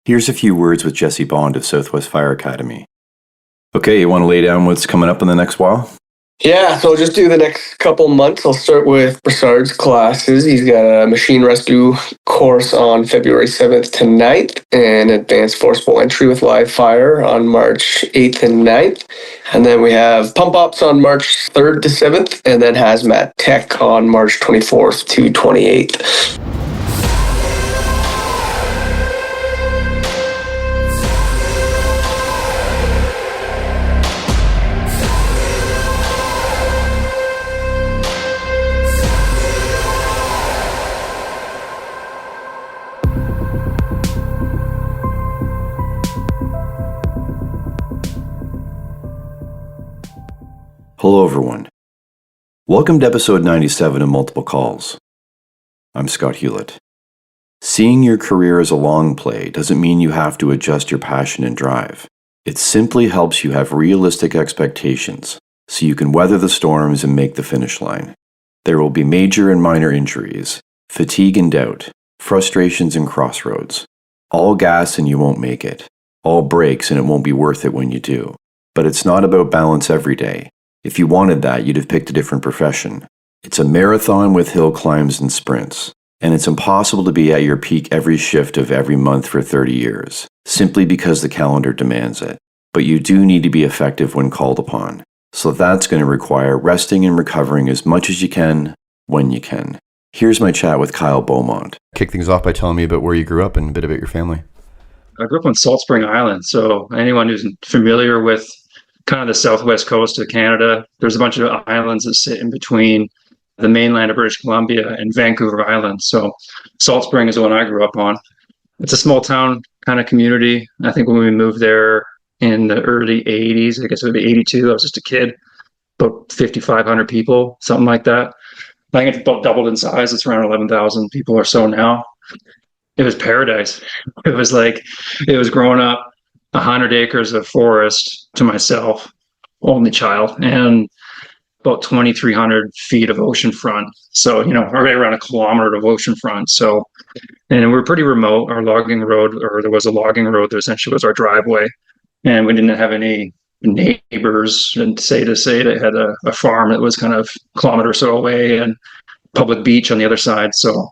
Here's a few words with Jesse Bond of Southwest Fire Academy. Okay, you want to lay down what's coming up in the next while? Yeah, so I'll just do the next couple months. I'll start with Broussard's classes. He's got a machine rescue course on February 7th to 9th and advanced forcible entry with live fire on March 8th and 9th. And then we have pump ops on March 3rd to 7th and then hazmat tech on March 24th to 28th. Hello everyone. Welcome to episode 97 of Multiple Calls. I'm Scott Hewlett. Seeing your career as a long play doesn't mean you have to adjust your passion and drive. It simply helps you have realistic expectations so you can weather the storms and make the finish line. There will be major and minor injuries, fatigue and doubt, frustrations and crossroads. All gas and you won't make it. All brakes and it won't be worth it when you do. But it's not about balance every day. If you wanted that, you'd have picked a different profession. It's a marathon with hill climbs and sprints, and it's impossible to be at your peak every shift of every month for 30 years, simply because the calendar demands it. But you do need to be effective when called upon. So that's going to require resting and recovering as much as you can, when you can. Here's my chat with Kyle Beaumont. Kick things off by telling me about where you grew up and a bit about your family. I grew up on Salt Spring Island, so anyone who's familiar with kind of the southwest coast of Canada, there's a bunch of islands that sit in between the mainland of British Columbia and Vancouver Island. So Salt Spring is the one I grew up on. It's a small town kind of community. I think when we moved there in the early 80s, I guess it would be 82, I was just a kid, about 5,500 people, something like that. I think it's about doubled in size. It's around 11,000 people or so now. It was paradise. It was growing up 100 acres of forest to myself, only child, and about 2,300 feet of ocean front. So, right around a kilometer of ocean front. So, and we were pretty remote. Our logging road, or there was a logging road that essentially was our driveway. And we didn't have any neighbors and say they had a farm that was kind of a kilometer or so away and public beach on the other side. So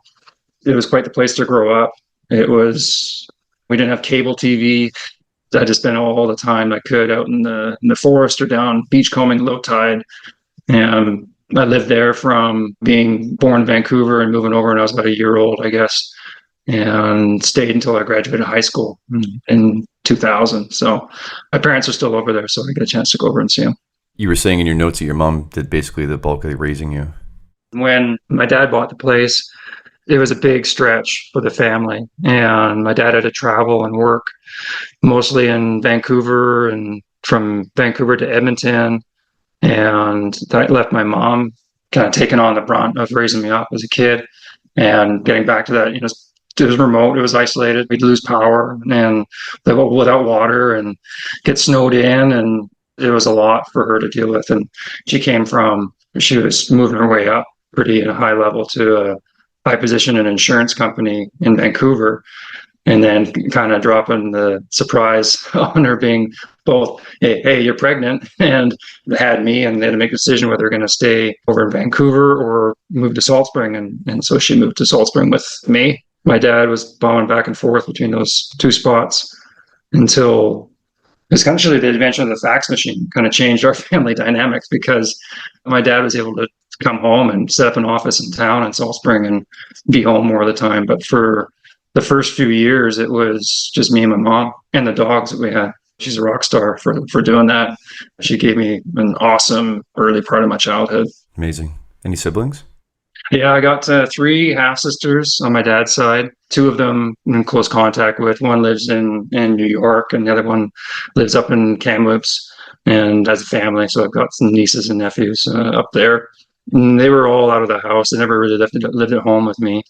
it was quite the place to grow up. We didn't have cable TV. I just spent all the time I could out in the forest or down beachcombing low tide. And I lived there from being born in Vancouver and moving over when I was about a year old, I guess, and stayed until I graduated high school in 2000. So my parents are still over there, so I get a chance to go over and see them. You were saying in your notes that your mom did basically the bulk of raising you. When my dad bought the place, it was a big stretch for the family, and my dad had to travel and work mostly in Vancouver and from Vancouver to Edmonton, and that left my mom kind of taking on the brunt of raising me up as a kid. And getting back to that, it was remote, it was isolated, we'd lose power and without water and get snowed in, and it was a lot for her to deal with. And she was moving her way up pretty at a high level to a high position in an insurance company in Vancouver, and then kind of dropping the surprise on her being both, hey, you're pregnant, and had me, and they had to make a decision whether they're going to stay over in Vancouver or move to Salt Spring. And so she moved to Salt Spring with me. My dad was bombing back and forth between those two spots until essentially the invention of the fax machine kind of changed our family dynamics, because my dad was able to come home and set up an office in town in Salt Spring and be home more of the time. But for the first few years, it was just me and my mom and the dogs that we had. She's a rock star for doing that. She gave me an awesome early part of my childhood. Amazing. Any siblings? Yeah, I got 3 half-sisters on my dad's side. 2 of them I'm in close contact with. One lives in New York, and the other one lives up in Kamloops and has a family. So I've got some nieces and nephews up there. And they were all out of the house. They never really lived at home with me.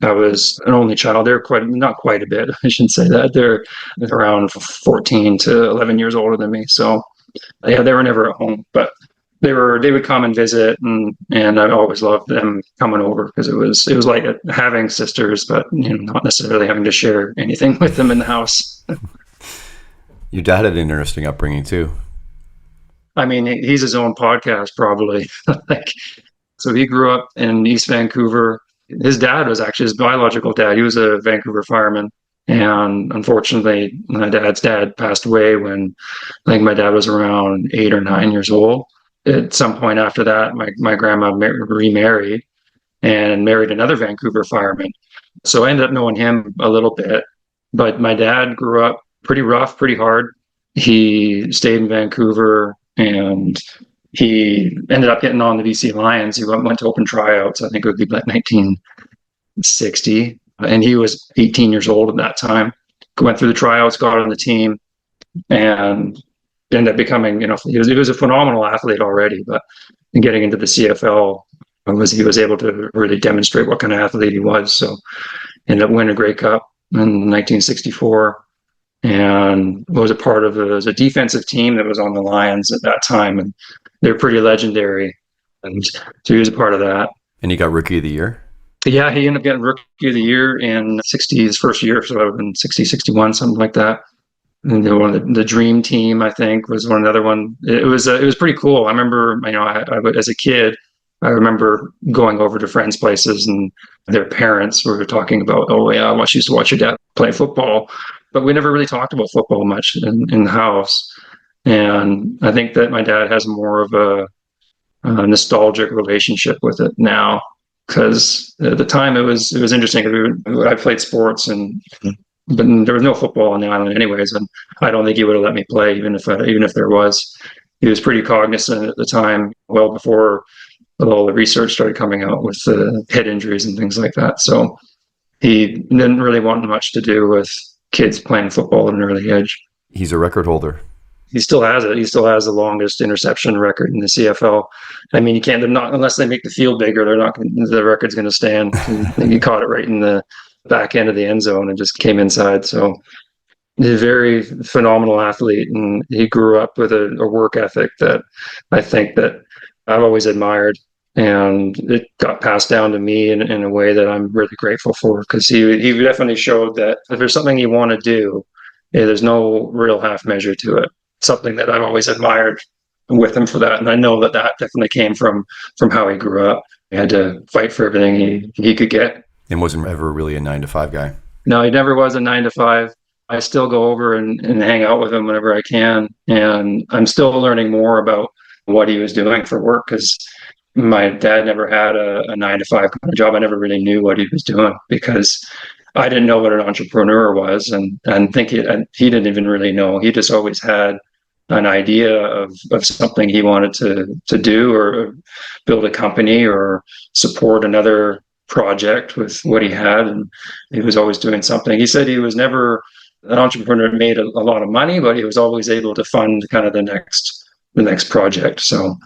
I was an only child. They're not quite a bit, I shouldn't say that. They're around 14 to 11 years older than me. So yeah, they were never at home. But they would come and visit, and I always loved them coming over because it was like having sisters, but not necessarily having to share anything with them in the house. Your dad had an interesting upbringing too. I mean, he's his own podcast probably. So he grew up in East Vancouver. His dad was actually his biological dad. He was a Vancouver fireman. And unfortunately, my dad's dad passed away when I think my dad was around 8 or 9 years old. At some point after that, my grandma remarried and married another Vancouver fireman. So I ended up knowing him a little bit. But my dad grew up pretty rough, pretty hard. He stayed in Vancouver and he ended up getting on the BC Lions. He went to open tryouts. I think it would be like 1960. And he was 18 years old at that time. Went through the tryouts, got on the team, and ended up becoming, he was a phenomenal athlete already, but getting into the CFL, he was able to really demonstrate what kind of athlete he was. So ended up winning a Grey Cup in 1964 and was a defensive team that was on the Lions at that time. And they're pretty legendary. And so he was a part of that. And he got Rookie of the Year? Yeah, he ended up getting Rookie of the Year in his first year, so it would have been 60, 61, something like that. And one of the Dream Team, I think, was another one. It was pretty cool. I remember, as a kid, I remember going over to friends' places and their parents were talking about, oh yeah, I used to watch your dad play football, but we never really talked about football much in the house. And I think that my dad has more of a nostalgic relationship with it now. Because at the time it was interesting. I played sports, but there was no football on the island anyways, and I don't think he would have let me play even if there was. He was pretty cognizant at the time, well before all the research started coming out with head injuries and things like that. So he didn't really want much to do with kids playing football at an early age. He's a record holder. He still has it. He still has the longest interception record in the CFL. I mean, they're not, unless they make the field bigger, the record's going to stand. He caught it right in the back end of the end zone and just came inside. So he's a very phenomenal athlete, and he grew up with a work ethic that I think that I've always admired. And it got passed down to me in a way that I'm really grateful for, because he definitely showed that if there's something you want to do, there's no real half measure to it. Something that I've always admired with him for that. And I know that definitely came from how he grew up. He had to fight for everything he could get. And wasn't ever really a 9-to-5 guy. No, he never was a 9-to-5. I still go over and hang out with him whenever I can. And I'm still learning more about what he was doing for work, because my dad never had a 9-to-5 kind of job. I never really knew what he was doing because I didn't know what an entrepreneur was, and think he didn't even really know. He just always had an idea of something he wanted to do, or build a company or support another project with what he had. And he was always doing something. He said he was never an entrepreneur that made a lot of money, but he was always able to fund kind of the next project. So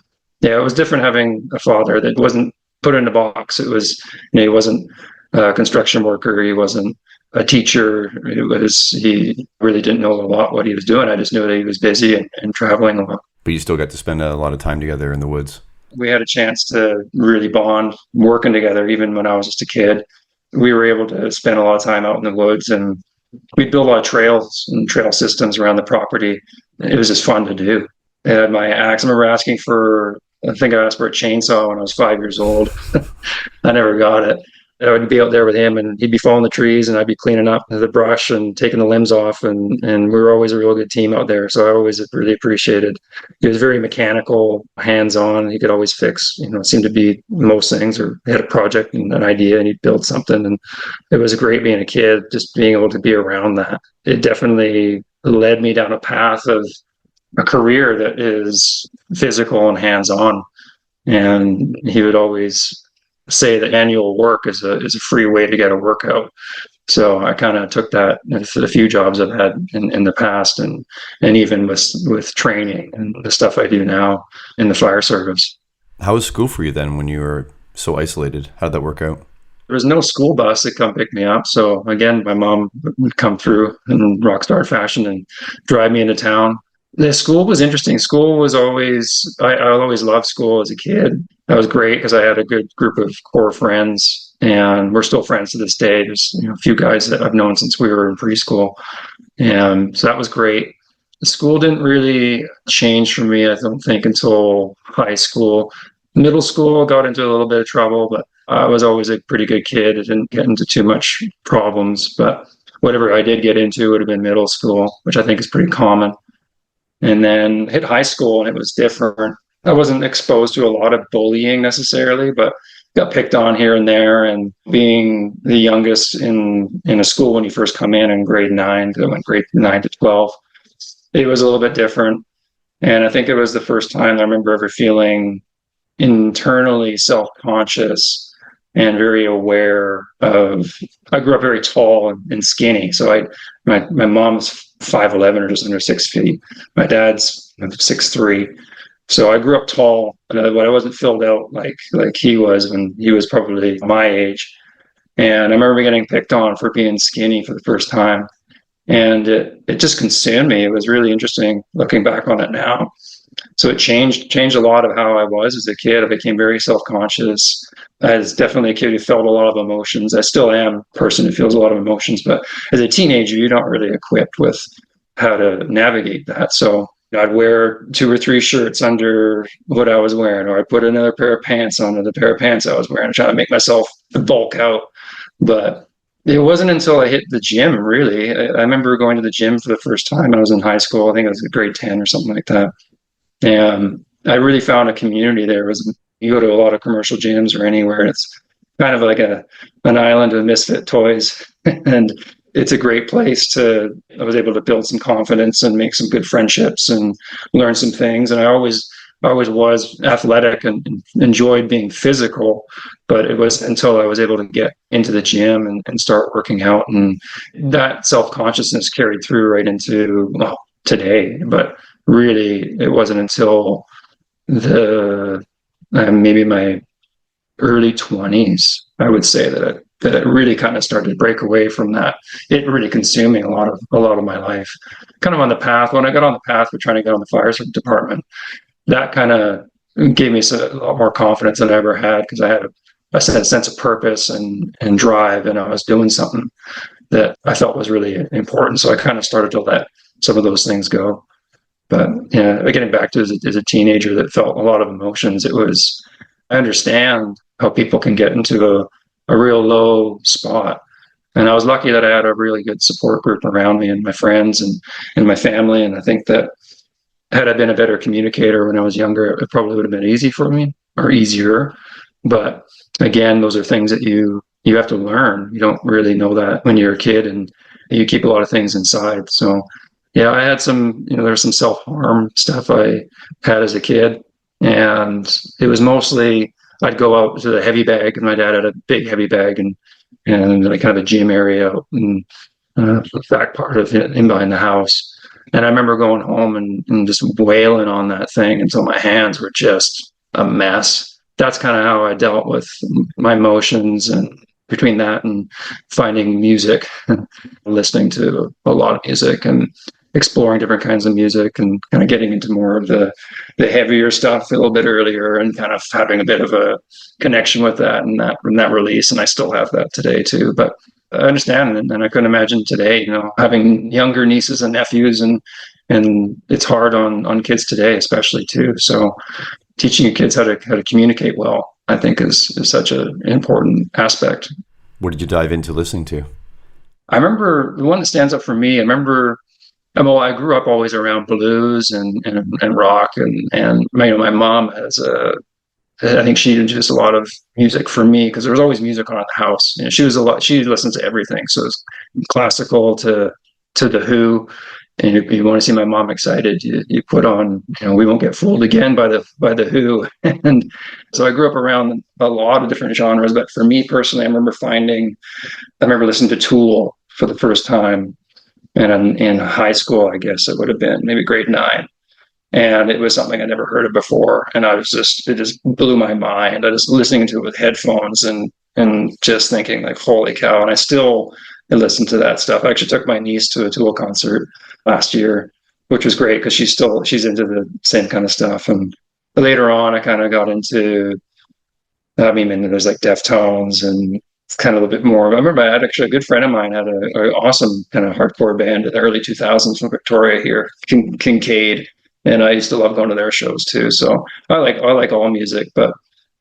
yeah, it was different having a father that wasn't put in a box. It was, he wasn't a construction worker. He wasn't a teacher. He really didn't know a lot what he was doing. I just knew that he was busy and traveling a lot. But you still got to spend a lot of time together in the woods. We had a chance to really bond working together. Even when I was just a kid, we were able to spend a lot of time out in the woods, and we'd build a lot of trails and trail systems around the property. It was just fun to do. I had my axe. I remember I think I asked for a chainsaw when I was 5 years old. I never got it. I would be out there with him, and he'd be falling the trees, and I'd be cleaning up the brush and taking the limbs off, and we were always a real good team out there. So I always really appreciated. He was very mechanical, hands-on. He could always fix, seemed to be most things, or he had a project and an idea, and he'd build something. And it was great being a kid, just being able to be around that. It definitely led me down a path of a career that is physical and hands-on. And he would always say that annual work is a free way to get a workout. So I kind of took that for the few jobs I've had in the past, and even with training and the stuff I do now in the fire service. How was school for you then when you were so isolated? How did that work out? There was no school bus that come pick me up. So again, my mom would come through in rock star fashion and drive me into town. The school was interesting. School was always, I always loved school as a kid. That was great because I had a good group of core friends, and we're still friends to this day. There's a few guys that I've known since we were in preschool. And so that was great. The school didn't really change for me, I don't think, until high school. Middle school, got into a little bit of trouble, but I was always a pretty good kid. I didn't get into too much problems, but whatever I did get into would have been middle school, which I think is pretty common. And then hit high school and it was different. I wasn't exposed to a lot of bullying necessarily, but got picked on here and there. And being the youngest in a school when you first come in grade 9, I went grade 9 to 12, it was a little bit different. And I think it was the first time I remember ever feeling internally self-conscious and very aware of, I grew up very tall and skinny. So my mom's 5'11" or just under 6 feet. My dad's 6'3". So I grew up tall, but I wasn't filled out like he was when he was probably my age. And I remember getting picked on for being skinny for the first time. And it just consumed me. It was really interesting looking back on it now. So it changed a lot of how I was as a kid. I became very self-conscious. I was definitely a kid who felt a lot of emotions. I still am a person who feels a lot of emotions, but as a teenager, you're not really equipped with how to navigate that. So I'd wear 2 or 3 shirts under what I was wearing, or I'd put another pair of pants under the pair of pants I was wearing, trying to make myself bulk out. But it wasn't until I hit the gym, really. I remember going to the gym for the first time. I was in high school. I think I was grade 10 or something like that. And I really found a community there. You go to a lot of commercial gyms or anywhere, and it's kind of like an island of misfit toys. And it's a great place I was able to build some confidence and make some good friendships and learn some things. And I always was athletic and enjoyed being physical, but it was until I was able to get into the gym and start working out. And that self-consciousness carried through right into, well, today. But really, it wasn't until maybe my early 20s, I would say, that it really kind of started to break away from that. It really consumed me a lot of my life. Kind of on the path, when I got on the path for trying to get on the fire department, that kind of gave me a lot more confidence than I ever had, because I had a sense of purpose and drive, and I was doing something that I felt was really important. So I kind of started to let some of those things go. But yeah, getting back to as a teenager that felt a lot of emotions, I understand how people can get into a real low spot. And I was lucky that I had a really good support group around me and my friends and my family. And I think that had I been a better communicator when I was younger, it probably would have been easy for me, or easier. But again, those are things that you have to learn. You don't really know that when you're a kid, and you keep a lot of things inside. So yeah, I had there's some self-harm stuff I had as a kid. And it was mostly, I'd go out to the heavy bag, and my dad had a big heavy bag and like kind of a gym area in the back part of it, in behind the house. And I remember going home and just wailing on that thing until my hands were just a mess. That's kind of how I dealt with my emotions, and between that and finding music, listening to a lot of music and exploring different kinds of music, and kind of getting into more of the heavier stuff a little bit earlier, and kind of having a bit of a connection with that and that release. And I still have that today too. But I understand, and I couldn't imagine today, having younger nieces and nephews, and it's hard on kids today, especially too. So teaching your kids how to communicate well, I think is such an important aspect. What did you dive into listening to? I remember the one that stands up for me. I grew up always around blues and rock, and my mom I think she introduced a lot of music for me, because there was always music on at the house. She listens to everything. So it's classical to the Who. And if you want to see my mom excited, you put on, We Won't Get Fooled Again by the Who. And so I grew up around a lot of different genres. But for me personally, I remember listening to Tool for the first time. And in high school, I guess it would have been maybe grade 9. And it was something I never heard of before. And it just blew my mind. I was listening to it with headphones and just thinking like, holy cow. And I still listen to that stuff. I actually took my niece to a Tool concert last year. which was great because she's into the same kind of stuff. And later on, I kind of got into, I mean, there's like Deftones and it's kind of a little bit more. I remember I had actually a good friend of mine had an awesome kind of hardcore band in the early 2000s from Victoria here, Kincaid. And I used to love going to their shows too. So I like all music, but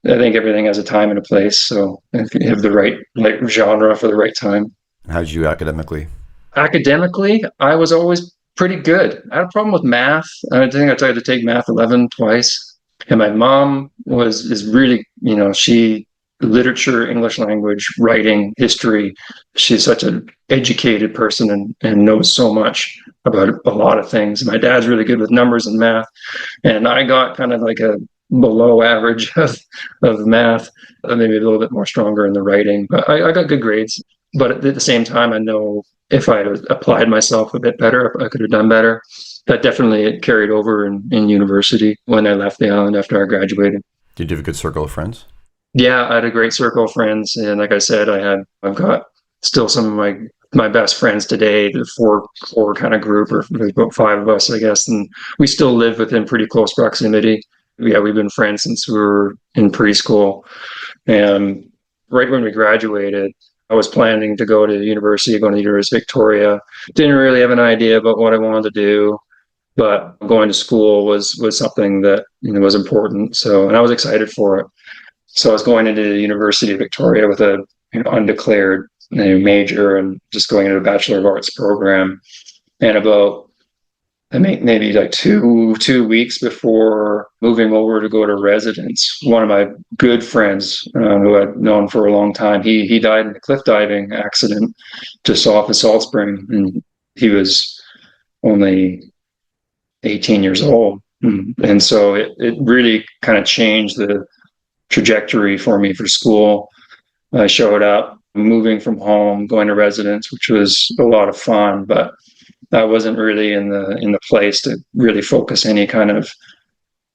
I think everything has a time and a place. So if you have the right like genre for the right time. How'd you academically? Academically, I was always pretty good. I had a problem with math. I think I tried to take math 11 twice. And my mom is really, she literature, English language, writing, history. She's such an educated person and knows so much about a lot of things. My dad's really good with numbers and math. And I got kind of like a below average of math, maybe a little bit more stronger in the writing, but I got good grades. But at the same time, I know if I had applied myself a bit better, I could have done better. That definitely carried over in university when I left the island after I graduated. Did you have a good circle of friends? Yeah, I had a great circle of friends. And like I said, I've got still some of my best friends today, the four kind of group, or about five of us, I guess. And we still live within pretty close proximity. Yeah, we've been friends since we were in preschool. And right when we graduated, I was planning to go to university, going to the University of Victoria. Didn't really have an idea about what I wanted to do, but going to school was something that was important. So, and I was excited for it. So I was going into the University of Victoria with a undeclared major and just going into a Bachelor of Arts program. And about maybe like two weeks before moving over to go to residence, one of my good friends who I'd known for a long time, he died in a cliff diving accident just off of Salt Spring, and he was only 18 years old. And so it really kind of changed the trajectory for me for school. I showed up, moving from home, going to residence, which was a lot of fun, but I wasn't really in the place to really focus any kind of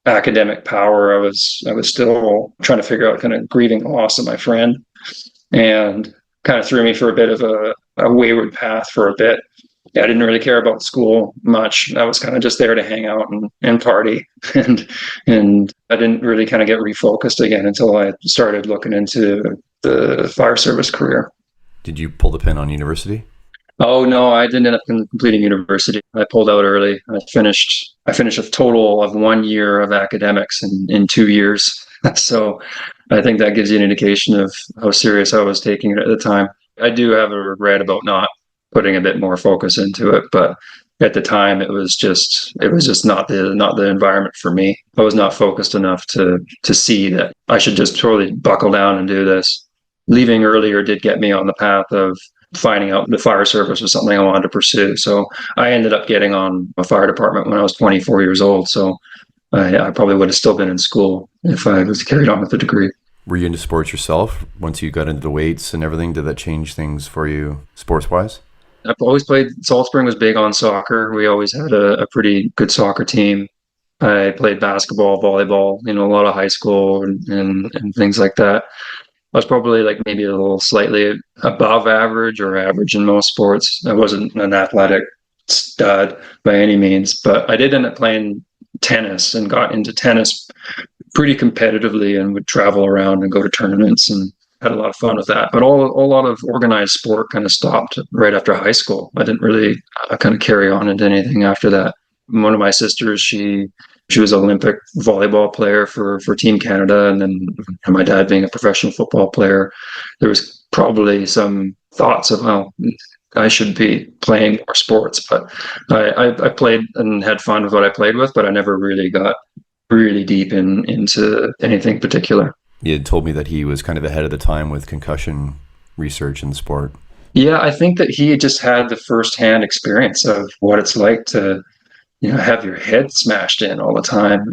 academic power. I was still trying to figure out kind of grieving the loss of my friend, and kind of threw me for a bit of a wayward path for a bit. I didn't really care about school much. I was kind of just there to hang out and party, and I didn't really kind of get refocused again until I started looking into the fire service career. Did you pull the pin on university? Oh no, I didn't end up completing university. I pulled out early. I finished a total of 1 year of academics in 2 years. So I think that gives you an indication of how serious I was taking it at the time. I do have a regret about not putting a bit more focus into it, but at the time it was just not the environment for me. I was not focused enough to see that I should just totally buckle down and do this. Leaving earlier did get me on the path of finding out the fire service was something I wanted to pursue. So I ended up getting on a fire department when I was 24 years old. So I probably would have still been in school if I was carried on with the degree. Were you into sports yourself? Once you got into the weights and everything, did that change things for you sports-wise? I've always played. Salt Spring was big on soccer. We always had a pretty good soccer team. I played basketball, volleyball, a lot of high school and things like that. I was probably like maybe a little slightly above average or average in most sports. I wasn't an athletic stud by any means, but I did end up playing tennis and got into tennis pretty competitively and would travel around and go to tournaments and had a lot of fun with that. But a lot of organized sport kind of stopped right after high school. I didn't really kind of carry on into anything after that. One of my sisters, she was an Olympic volleyball player for Team Canada. And then my dad being a professional football player, there was probably some thoughts of, well, I should be playing more sports. But I played and had fun with what I played with, but I never really got really deep into anything particular. You had told me that he was kind of ahead of the time with concussion research in the sport. Yeah, I think that he just had the firsthand experience of what it's like to have your head smashed in all the time,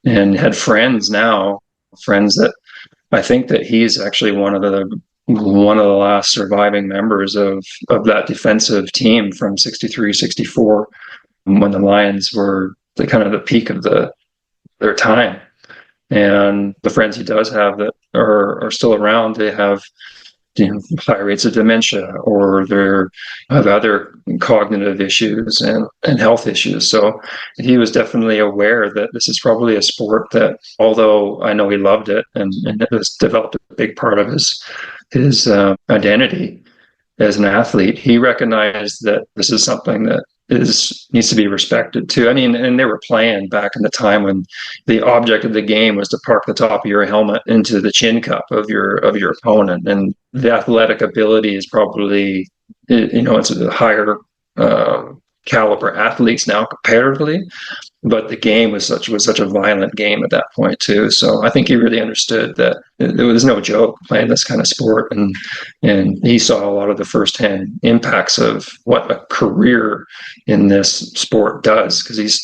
and had friends that I think that he's actually one of the last surviving members of that defensive team from 63, 64, when the Lions were the kind of the peak of their time. And the friends he does have that are still around, they have high rates of dementia, or they have other cognitive issues and health issues. So he was definitely aware that this is probably a sport that, although I know he loved it and it has developed a big part of his identity as an athlete, he recognized that this is something that needs to be respected too. I mean, and they were playing back in the time when the object of the game was to park the top of your helmet into the chin cup of your opponent, and the athletic ability is probably, it's a higher caliber athletes now comparatively, but the game was such a violent game at that point too. So I think he really understood that it was no joke playing this kind of sport, and he saw a lot of the firsthand impacts of what a career in this sport does, because he's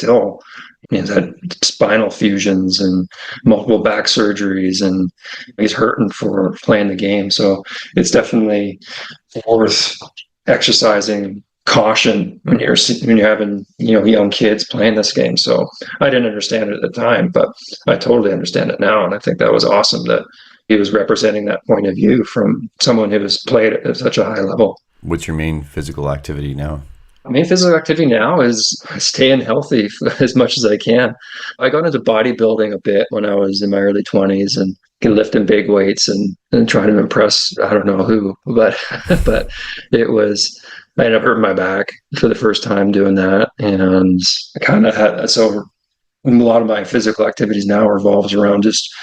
had spinal fusions and multiple back surgeries, and he's hurting for playing the game. So it's definitely worth exercising caution when you're having young kids playing this game. So I didn't understand it at the time, but I totally understand it now, and I think that was awesome that he was representing that point of view from someone who has played at such a high level. What's your main physical activity now? My main physical activity now is staying healthy as much as I can. I got into bodybuilding a bit when I was in my early 20s and lifting big weights and trying to impress I don't know who, but I ended up hurting my back for the first time doing that. And I kind of so a lot of my physical activities now revolves around just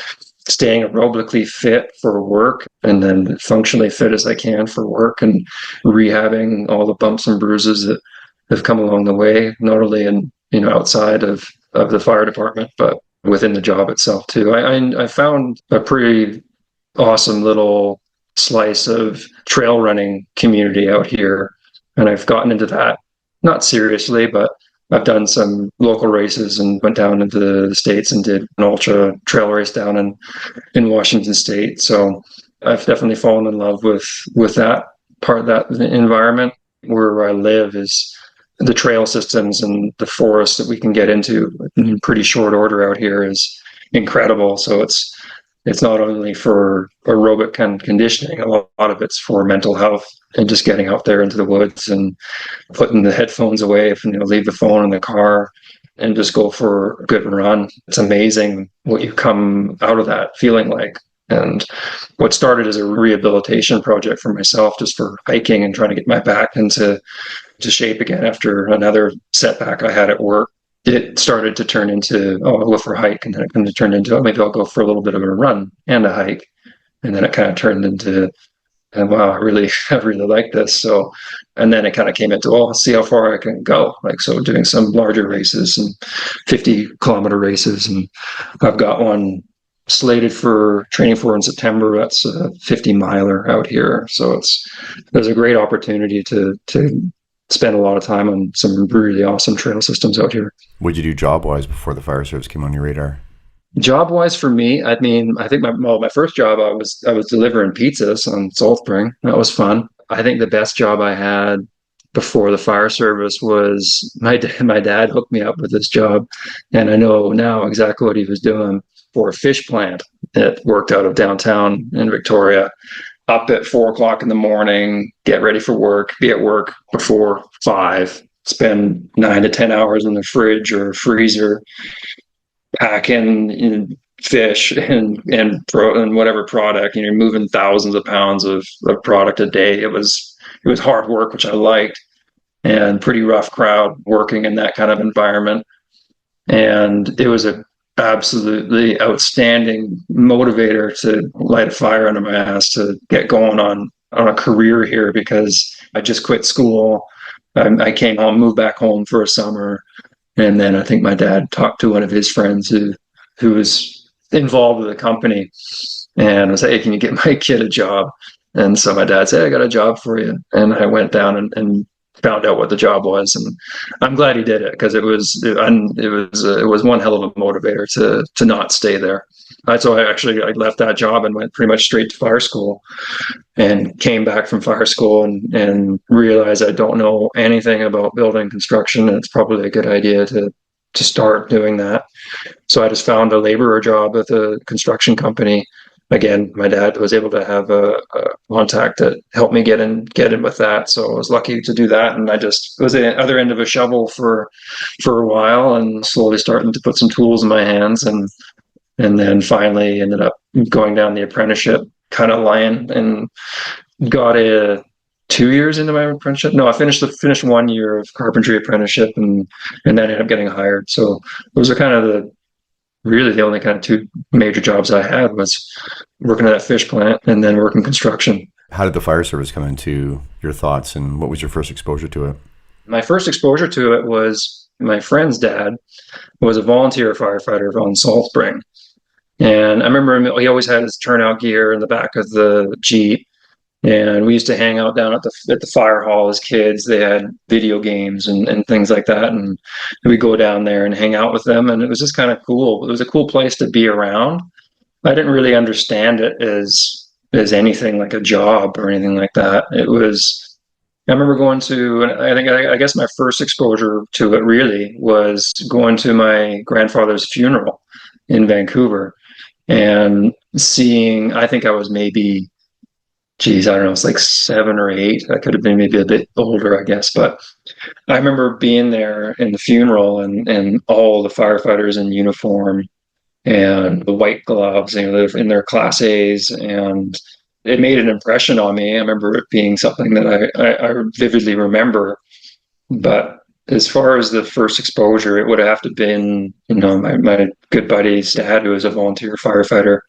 staying aerobically fit for work, and then functionally fit as I can for work, and rehabbing all the bumps and bruises that have come along the way, not only in, outside of the fire department, but within the job itself too. I found a pretty awesome little slice of trail running community out here, and I've gotten into that, not seriously, but I've done some local races and went down into the States and did an ultra trail race down in Washington State. So I've definitely fallen in love with that part of that environment. Where I live is the trail systems and the forests that we can get into in pretty short order out here is incredible. So it's not only for aerobic conditioning, a lot of it's for mental health and just getting out there into the woods and putting the headphones away, leave the phone in the car and just go for a good run. It's amazing what you come out of that feeling like. And what started as a rehabilitation project for myself, just for hiking and trying to get my back into shape again after another setback I had at work, it started to turn into, I'll go for a hike. And then it kind of turned into, maybe I'll go for a little bit of a run and a hike. And then it kind of turned into, wow, I really like this. So, and then it kind of came into, I'll see how far I can go. So doing some larger races and 50-kilometer races. And I've got one slated for training for in September. That's a 50-miler out here. So there's a great opportunity to spend a lot of time on some really awesome trail systems out here. What did you do job-wise before the fire service came on your radar? Job-wise for me, I think my first job, I was delivering pizzas on Salt Spring. That was fun. I think the best job I had before the fire service was my dad hooked me up with this job, and I know now exactly what he was doing for a fish plant that worked out of downtown in Victoria. Up at 4:00 in the morning, get ready for work, be at work before 5, spend 9 to 10 hours in the fridge or freezer, packing fish and whatever product, moving thousands of pounds of product a day. It was hard work, which I liked, and pretty rough crowd working in that kind of environment. And it was a absolutely outstanding motivator to light a fire under my ass to get going on a career here, because I just quit school. I came home, moved back home for a summer, and then I think my dad talked to one of his friends who was involved with the company, and I was like, hey, can you get my kid a job? And so my dad said, I got a job for you. And I went down and found out what the job was, and I'm glad he did it, because it was one hell of a motivator to not stay there. So I left that job and went pretty much straight to fire school, and came back from fire school and realized I don't know anything about building construction, and it's probably a good idea to start doing that. So I just found a laborer job at a construction company again, my dad was able to have a contact that helped me get in with that. So I was lucky to do that. And I just was the other end of a shovel for a while, and slowly starting to put some tools in my hands, and then finally ended up going down the apprenticeship kind of line, and got 2 years into my apprenticeship. No, I finished 1 year of carpentry apprenticeship, and then ended up getting hired. So those are kind of really the only kind of two major jobs I had, was working at that fish plant and then working construction. How did the fire service come into your thoughts, and what was your first exposure to it? My first exposure to it was my friend's dad was a volunteer firefighter on Salt Spring. And I remember he always had his turnout gear in the back of the Jeep. And we used to hang out down at the fire hall as kids. They had video games and things like that. And we'd go down there and hang out with them. And it was just kind of cool. It was a cool place to be around. I didn't really understand it as anything like a job or anything like that. It was, I remember going to, I guess my first exposure to it really was going to my grandfather's funeral in Vancouver and seeing, I think I was maybe, I don't know, it's like 7 or 8. I could have been maybe a bit older, I guess. But I remember being there in the funeral, and all the firefighters in uniform and the white gloves, they're in their Class A's, and it made an impression on me. I remember it being something that I vividly remember. But as far as the first exposure, it would have to been, my good buddy's dad, who was a volunteer firefighter.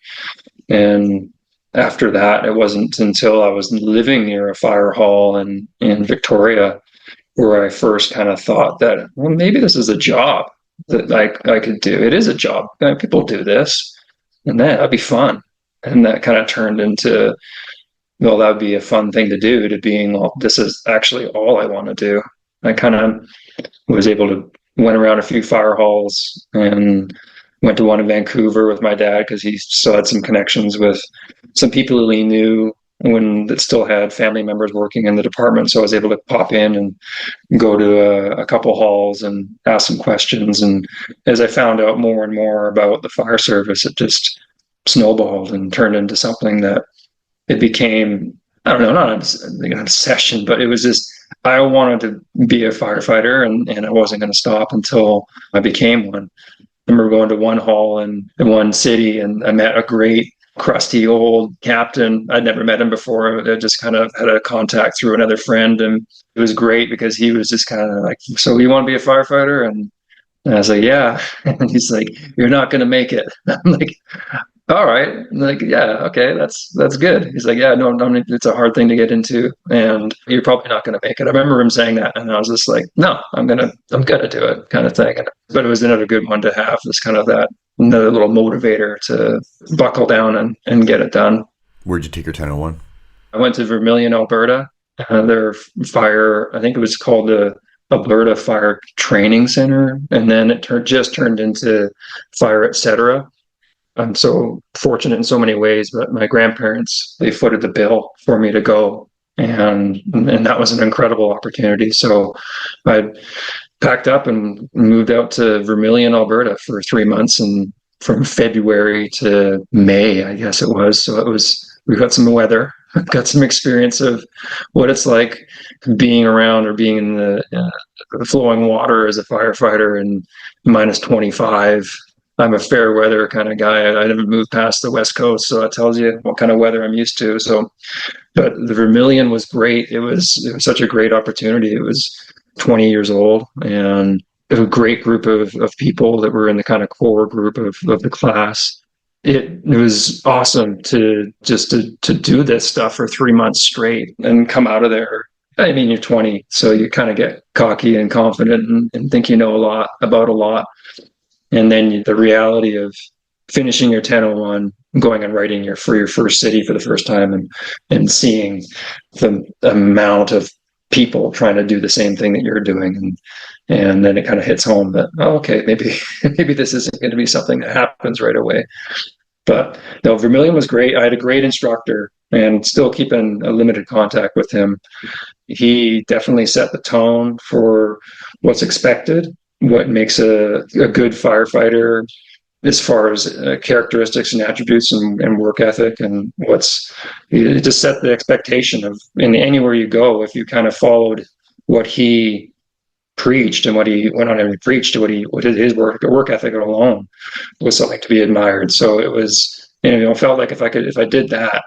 And after that, it wasn't until I was living near a fire hall in Victoria where I first kind of thought that, well, maybe this is a job that I could do. It is a job. People do this, and that'd be fun. And that kind of turned into, well, that would be a fun thing to do, to being, well, this is actually all I want to do. I kind of was able to went around a few fire halls, and went to one in Vancouver with my dad because he still had some connections with some people he knew that still had family members working in the department. So I was able to pop in and go to a couple halls and ask some questions. And as I found out more and more about the fire service, it just snowballed and turned into something that it became, I don't know, not an obsession, but it was just, I wanted to be a firefighter, and I wasn't going to stop until I became one. I remember going to one hall in one city, and I met a great crusty old captain. I'd never met him before. I just kind of had a contact through another friend, and it was great because he was just kind of like, so you want to be a firefighter? And I was like, yeah. And he's like, you're not going to make it. I'm like, all right. I'm like, yeah, okay, that's good. He's like, yeah, no, it's a hard thing to get into, and you're probably not going to make it. I remember him saying that, and I was just like, no, I'm gonna do it, kind of thing. But it was another good one to have, this kind of that another little motivator to buckle down and get it done. Where'd you take your 1001? I went to Vermilion, Alberta. Their fire, I think it was called the Alberta Fire Training Center, and then it just turned into Fire Etc. I'm so fortunate in so many ways, but my grandparents, they footed the bill for me to go, and that was an incredible opportunity. So I packed up and moved out to Vermilion, Alberta for 3 months, and from February to May, I guess it was. So we got some weather, got some experience of what it's like being around or being in the flowing water as a firefighter in minus 25. I'm a fair weather kind of guy. I never moved past the West Coast, so that tells you what kind of weather I'm used to. So, but the Vermilion was great. It was such a great opportunity. It was 20 years old, and a great group of people that were in the kind of core group of the class. It was awesome to do this stuff for 3 months straight and come out of there. I mean, you're 20, so you kind of get cocky and confident and think you know about a lot. And then the reality of finishing your 1001, going and writing for your first city for the first time, and seeing the amount of people trying to do the same thing that you're doing. And then it kind of hits home that, oh, okay, maybe this isn't going to be something that happens right away. But no, Vermilion was great. I had a great instructor, and still keep in a limited contact with him. He definitely set the tone for what's expected, what makes a good firefighter, as far as characteristics and attributes and work ethic, and it just set the expectation of anywhere you go, if you kind of followed what he preached and what he went on and preached, what his work ethic alone was something to be admired. So it was, felt like if I did that,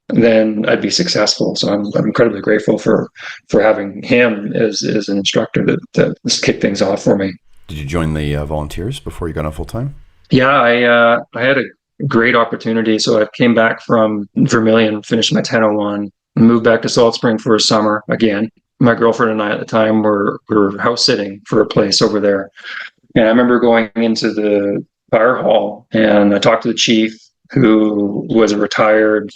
then I'd be successful. So I'm incredibly grateful for having him as an instructor that kicked things off for me. Did you join the volunteers before you got on full time? Yeah, I had a great opportunity. So I came back from Vermilion, finished my 1001, moved back to Salt Spring for a summer again. My girlfriend and I at the time were house sitting for a place over there. And I remember going into the fire hall, and I talked to the chief, who was a retired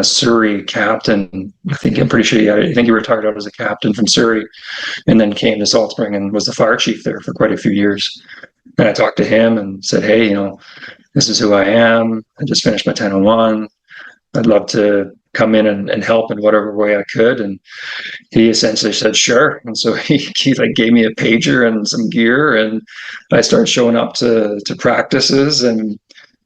Surrey captain. I think he retired out as a captain from Surrey, and then came to Salt Spring and was the fire chief there for quite a few years. And I talked to him and said, hey, this is who I am. I just finished my 1001. I'd love to come in and help in whatever way I could. And he essentially said, sure. And so he like gave me a pager and some gear, and I started showing up to practices, and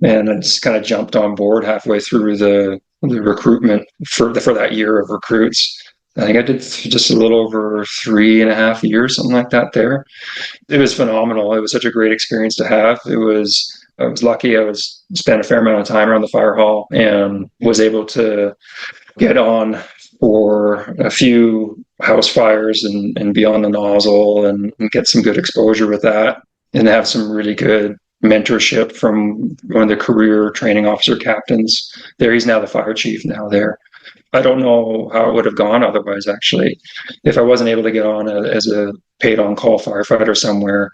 I just kind of jumped on board halfway through the recruitment for that year of recruits. I think I did just a little over 3.5 years, something like that there. It was phenomenal. It was such a great experience to have. I was lucky. I spent a fair amount of time around the fire hall and was able to get on for a few house fires and be on the nozzle and get some good exposure with that, and have some really good mentorship from one of the career training officer captains there. He's now the fire chief now there. I don't know how it would have gone otherwise, actually, if I wasn't able to get on as a paid on-call firefighter somewhere.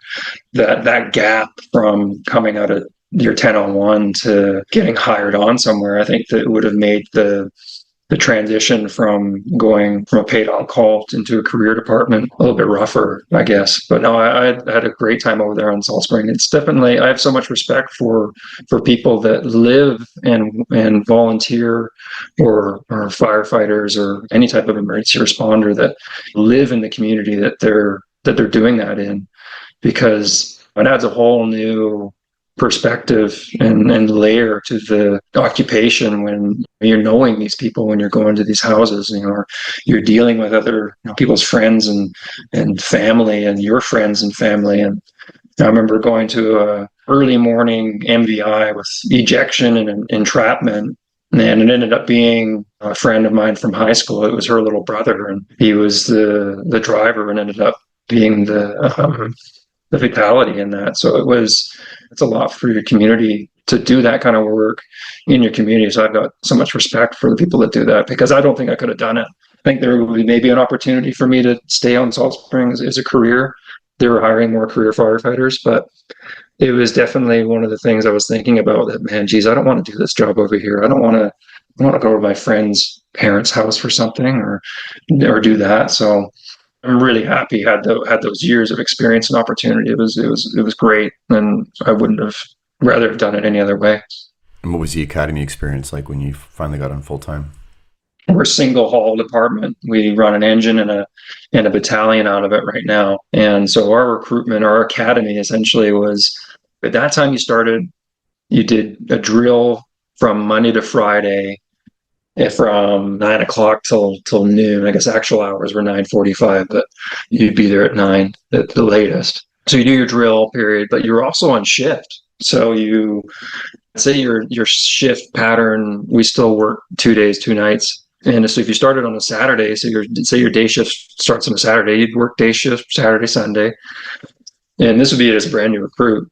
That gap from coming out of your 1001 to getting hired on somewhere, I think that would have made the transition from going from a paid on call into a career department a little bit rougher, I guess. But no, I had a great time over there in Salt Spring. It's definitely, I have so much respect for people that live and volunteer or firefighters or any type of emergency responder that live in the community that they're doing that in, because it adds a whole new perspective and layer to the occupation when you're knowing these people, when you're going to these houses, or you're dealing with other people's friends and family and your friends and family. And I remember going to a early morning MVI with ejection and entrapment, and it ended up being a friend of mine from high school. It was her little brother, and he was the driver, and ended up being the fatality in that. So it's a lot for your community to do that kind of work in your community. So I've got so much respect for the people that do that, because I don't think I could have done it. I think there would be maybe an opportunity for me to stay on Salt Springs as a career. They were hiring more career firefighters, but it was definitely one of the things I was thinking about, that, man, geez, I don't want to do this job over here. I want to go to my friend's parents' house for something or do that. So I'm really happy had those years of experience and opportunity. It was great, and I wouldn't have rather have done it any other way. And what was the academy experience like when you finally got on full time? We're a single hall department. We run an engine and a battalion out of it right now. And so our recruitment, our academy essentially was, at that time you did a drill from Monday to Friday, from 9 o'clock till noon. I guess actual hours were 9:45, but you'd be there at 9 at the latest. So you do your drill period, but you're also on shift. So you say your shift pattern, we still work 2 days, 2 nights. And so if you started on a Saturday, so your day shift starts on a Saturday, you'd work day shift Saturday, Sunday. And this would be as a brand new recruit.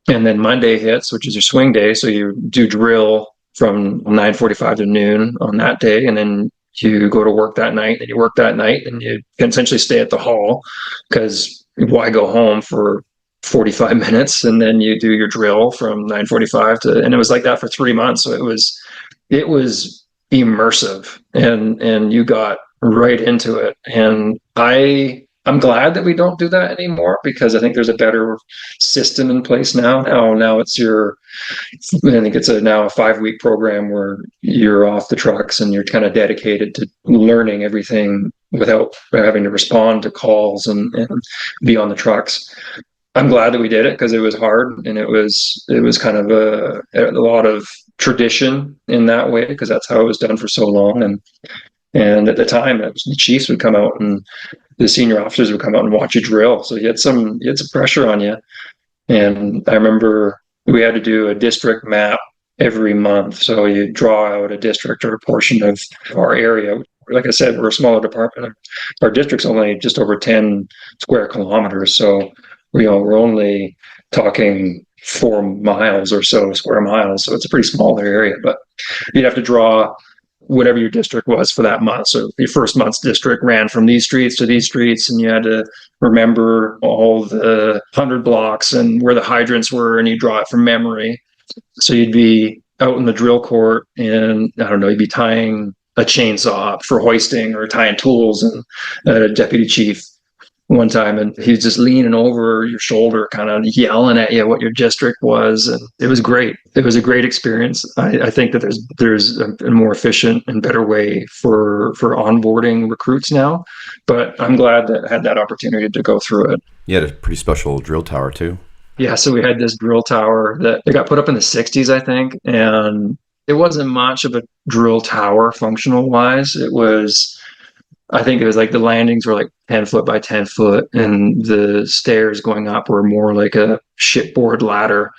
And then Monday hits, which is your swing day. So you do drill from 9:45 to noon on that day, and then you go to work that night, and you work that night, and you can essentially stay at the hall, because why go home for 45 minutes? And then you do your drill from 9:45 and it was like that for 3 months. So it was immersive, and you got right into it. And I'm glad that we don't do that anymore, because I think there's a better system in place now. Now I think it's now a 5-week program where you're off the trucks and you're kind of dedicated to learning everything without having to respond to calls and be on the trucks. I'm glad that we did it because it was hard, and it was kind of a lot of tradition in that way because that's how it was done for so long. And at the time, it was, the chiefs would come out and the senior officers would come out and watch you drill. So you had some pressure on you. And I remember we had to do a district map every month. So you draw out a district or a portion of our area. Like I said, we're a smaller department. Our district's only just over 10 square kilometers. So, we're only talking 4 miles or so, square miles. So it's a pretty small area, but you'd have to draw whatever your district was for that month. So your first month's district ran from these streets to these streets, and you had to remember all the 100 blocks and where the hydrants were, and you draw it from memory. So you'd be out in the drill court, and I don't know, you'd be tying a chainsaw up for hoisting or tying tools, and a deputy chief one time, and he was just leaning over your shoulder, kind of yelling at you what your district was, and it was great. It was a great experience. I think that there's a more efficient and better way for onboarding recruits now, but I'm glad that I had that opportunity to go through it. You had a pretty special drill tower too. Yeah, so we had this drill tower that it got put up in the 60s, I think, and it wasn't much of a drill tower functional wise. I think it was like the landings were like 10 foot by 10 foot, and the stairs going up were more like a shipboard ladder.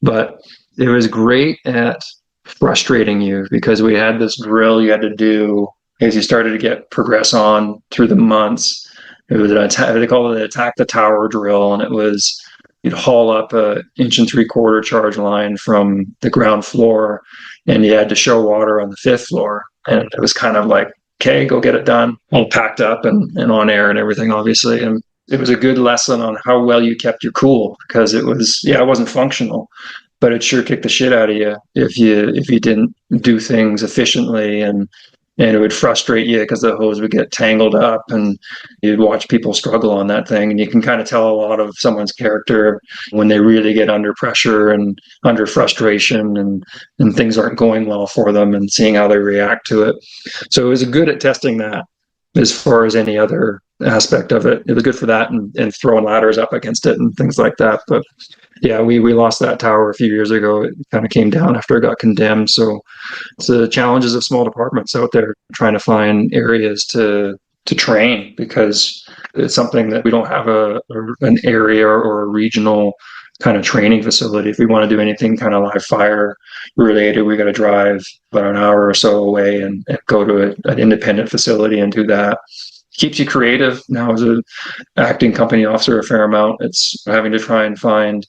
But it was great at frustrating you because we had this drill you had to do as you started to progress on through the months. It was they call it an attack the tower drill, and it was you'd haul up a 1.75 inch charge line from the ground floor, and you had to show water on the 5th floor. And it was kind of like, okay, go get it done, all packed up and on air and everything, obviously. And it was a good lesson on how well you kept your cool because it wasn't functional, but it sure kicked the shit out of you if you didn't do things efficiently, and it would frustrate you because the hose would get tangled up, and you'd watch people struggle on that thing. And you can kind of tell a lot of someone's character when they really get under pressure and under frustration, and things aren't going well for them, and seeing how they react to it. So it was good at testing that as far as any other aspect of it. It was good for that, and throwing ladders up against it and things like that. But yeah, we lost that tower a few years ago. It kind of came down after it got condemned. So it's the challenges of small departments out there trying to find areas to train, because it's something that we don't have an area or a regional kind of training facility. If we want to do anything kind of live fire related, we got to drive about an hour or so away and go to an independent facility and do that. Keeps you creative. Now, as an acting company officer, a fair amount, it's having to try and find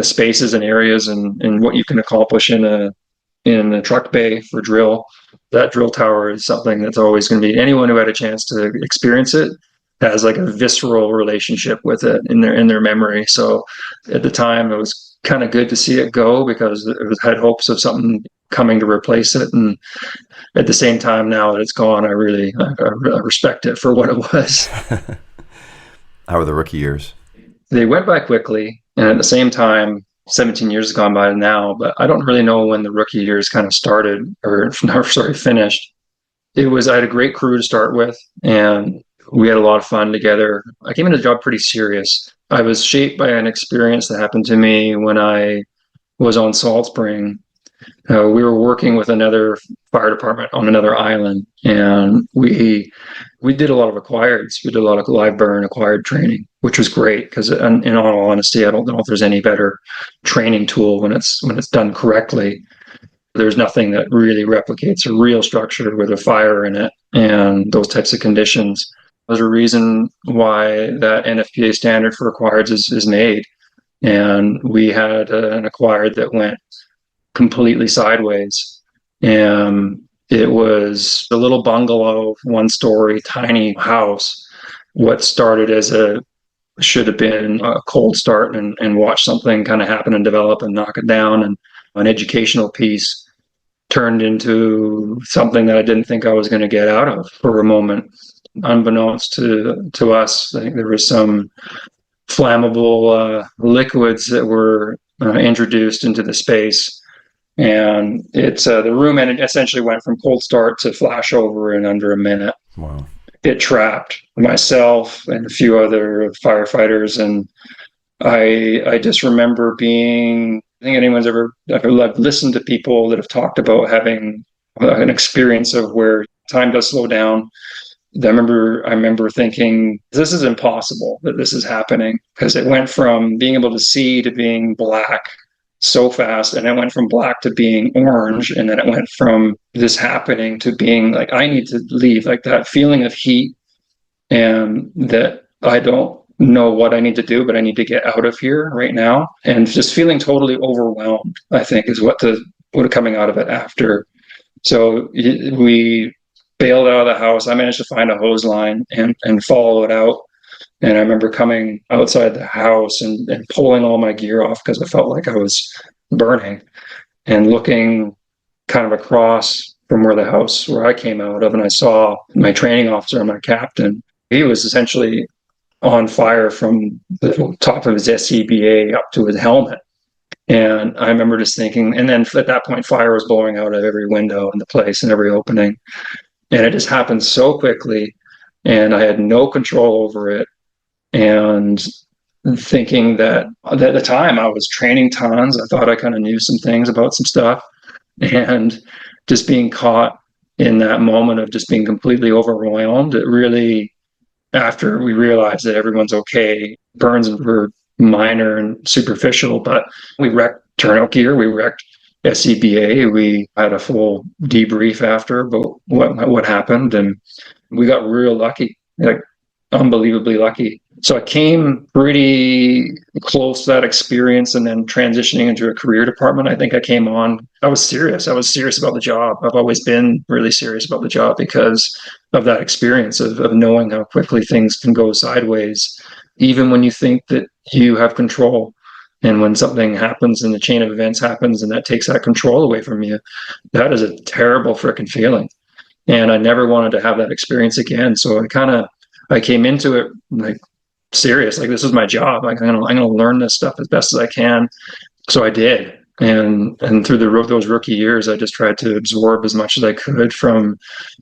spaces and areas and what you can accomplish in a truck bay for drill. That drill tower is something that's always going to be, anyone who had a chance to experience it has like a visceral relationship with it in their memory. So at the time, it was kind of good to see it go because it had hopes of something coming to replace it. And at the same time, now that it's gone, I respect it for what it was. How were the rookie years? They went by quickly. And at the same time, 17 years has gone by now, but I don't really know when the rookie years kind of started finished. I had a great crew to start with, and we had a lot of fun together. I came into the job pretty serious. I was shaped by an experience that happened to me when I was on Salt Spring. We were working with another fire department on another island, and we did a lot of acquireds. We did a lot of live burn acquired training, which was great because, in all honesty, I don't know if there's any better training tool when it's done correctly. There's nothing that really replicates a real structure with a fire in it and those types of conditions. There's a reason why that NFPA standard for acquireds is made, and we had an acquired that went completely sideways. And it was a little bungalow, 1-story, tiny house. What started as should have been a cold start and watch something kind of happen and develop and knock it down, and an educational piece turned into something that I didn't think I was going to get out of for a moment. Unbeknownst to us, I think there was some flammable liquids that were introduced into the space. And it's the room essentially went from cold start to flash over in under a minute. Wow. It trapped myself and a few other firefighters, and I just remember being, I think anyone's ever listened to people that have talked about having an experience of where time does slow down. I remember thinking, this is impossible that this is happening, because it went from being able to see to being black so fast, and it went from black to being orange, and then it went from this happening to being like, I need to leave, like that feeling of heat, and that I don't know what I need to do, but I need to get out of here right now, and just feeling totally overwhelmed, I think, is what coming out of it after. So we bailed out of the house. I managed to find a hose line and follow it out. And I remember coming outside the house and pulling all my gear off because I felt like I was burning, and looking kind of across from where I came out of, and I saw my training officer, my captain. He was essentially on fire from the top of his SCBA up to his helmet. And I remember just thinking, and then at that point, fire was blowing out of every window in the place and every opening. And it just happened so quickly, and I had no control over it. And thinking that at the time I was training tons, I thought I kind of knew some things about some stuff, and just being caught in that moment of just being completely overwhelmed, it really, after we realized that everyone's okay, burns were minor and superficial, but we wrecked turnout gear, we wrecked SCBA, we had a full debrief after about what happened, and we got real lucky, like unbelievably lucky. So I came pretty close to that experience, and then transitioning into a career department, I think I was serious about the job. I've always been really serious about the job because of that experience of knowing how quickly things can go sideways, even when you think that you have control. And when something happens and the chain of events happens and that takes that control away from you, that is a terrible freaking feeling. And I never wanted to have that experience again. So I came into it like serious, like this is my job. I'm gonna learn this stuff as best as I can. So I did. And through those rookie years, I just tried to absorb as much as I could from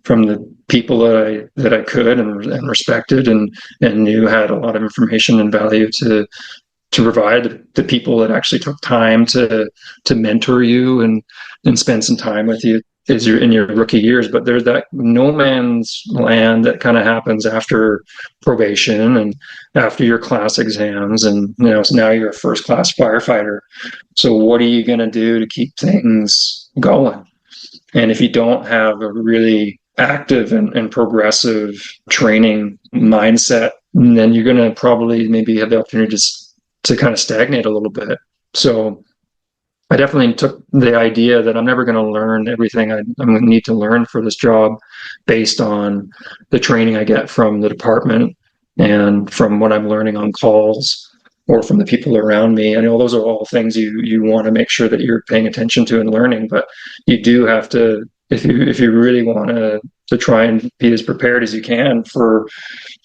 the people that I could and respected and knew had a lot of information and value to provide the people that actually took time to mentor you and spend some time with you as you're in your rookie years. But there's that no man's land that kind of happens after probation and after your class exams, and so now you're a first class firefighter. So what are you going to do to keep things going? And if you don't have a really active and progressive training mindset, then you're going to probably maybe have the opportunity to kind of stagnate a little bit. So I definitely took the idea that I'm never going to learn everything I'm going to need to learn for this job based on the training I get from the department and from what I'm learning on calls or from the people around me. I know those are all things you want to make sure that you're paying attention to and learning, but you do have to, if you really want to try and be as prepared as you can for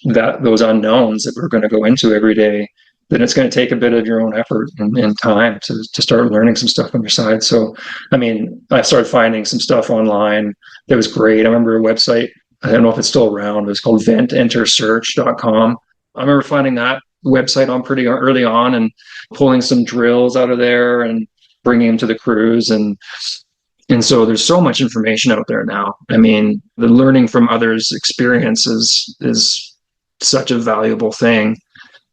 those unknowns that we're going to go into every day, then it's going to take a bit of your own effort and time to start learning some stuff on your side. So, I mean, I started finding some stuff online that was great. I remember a website, I don't know if it's still around, it was called vententersearch.com. I remember finding that website on pretty early on and pulling some drills out of there and bringing them to the crews. And so there's so much information out there now. I mean, the learning from others' experiences is such a valuable thing.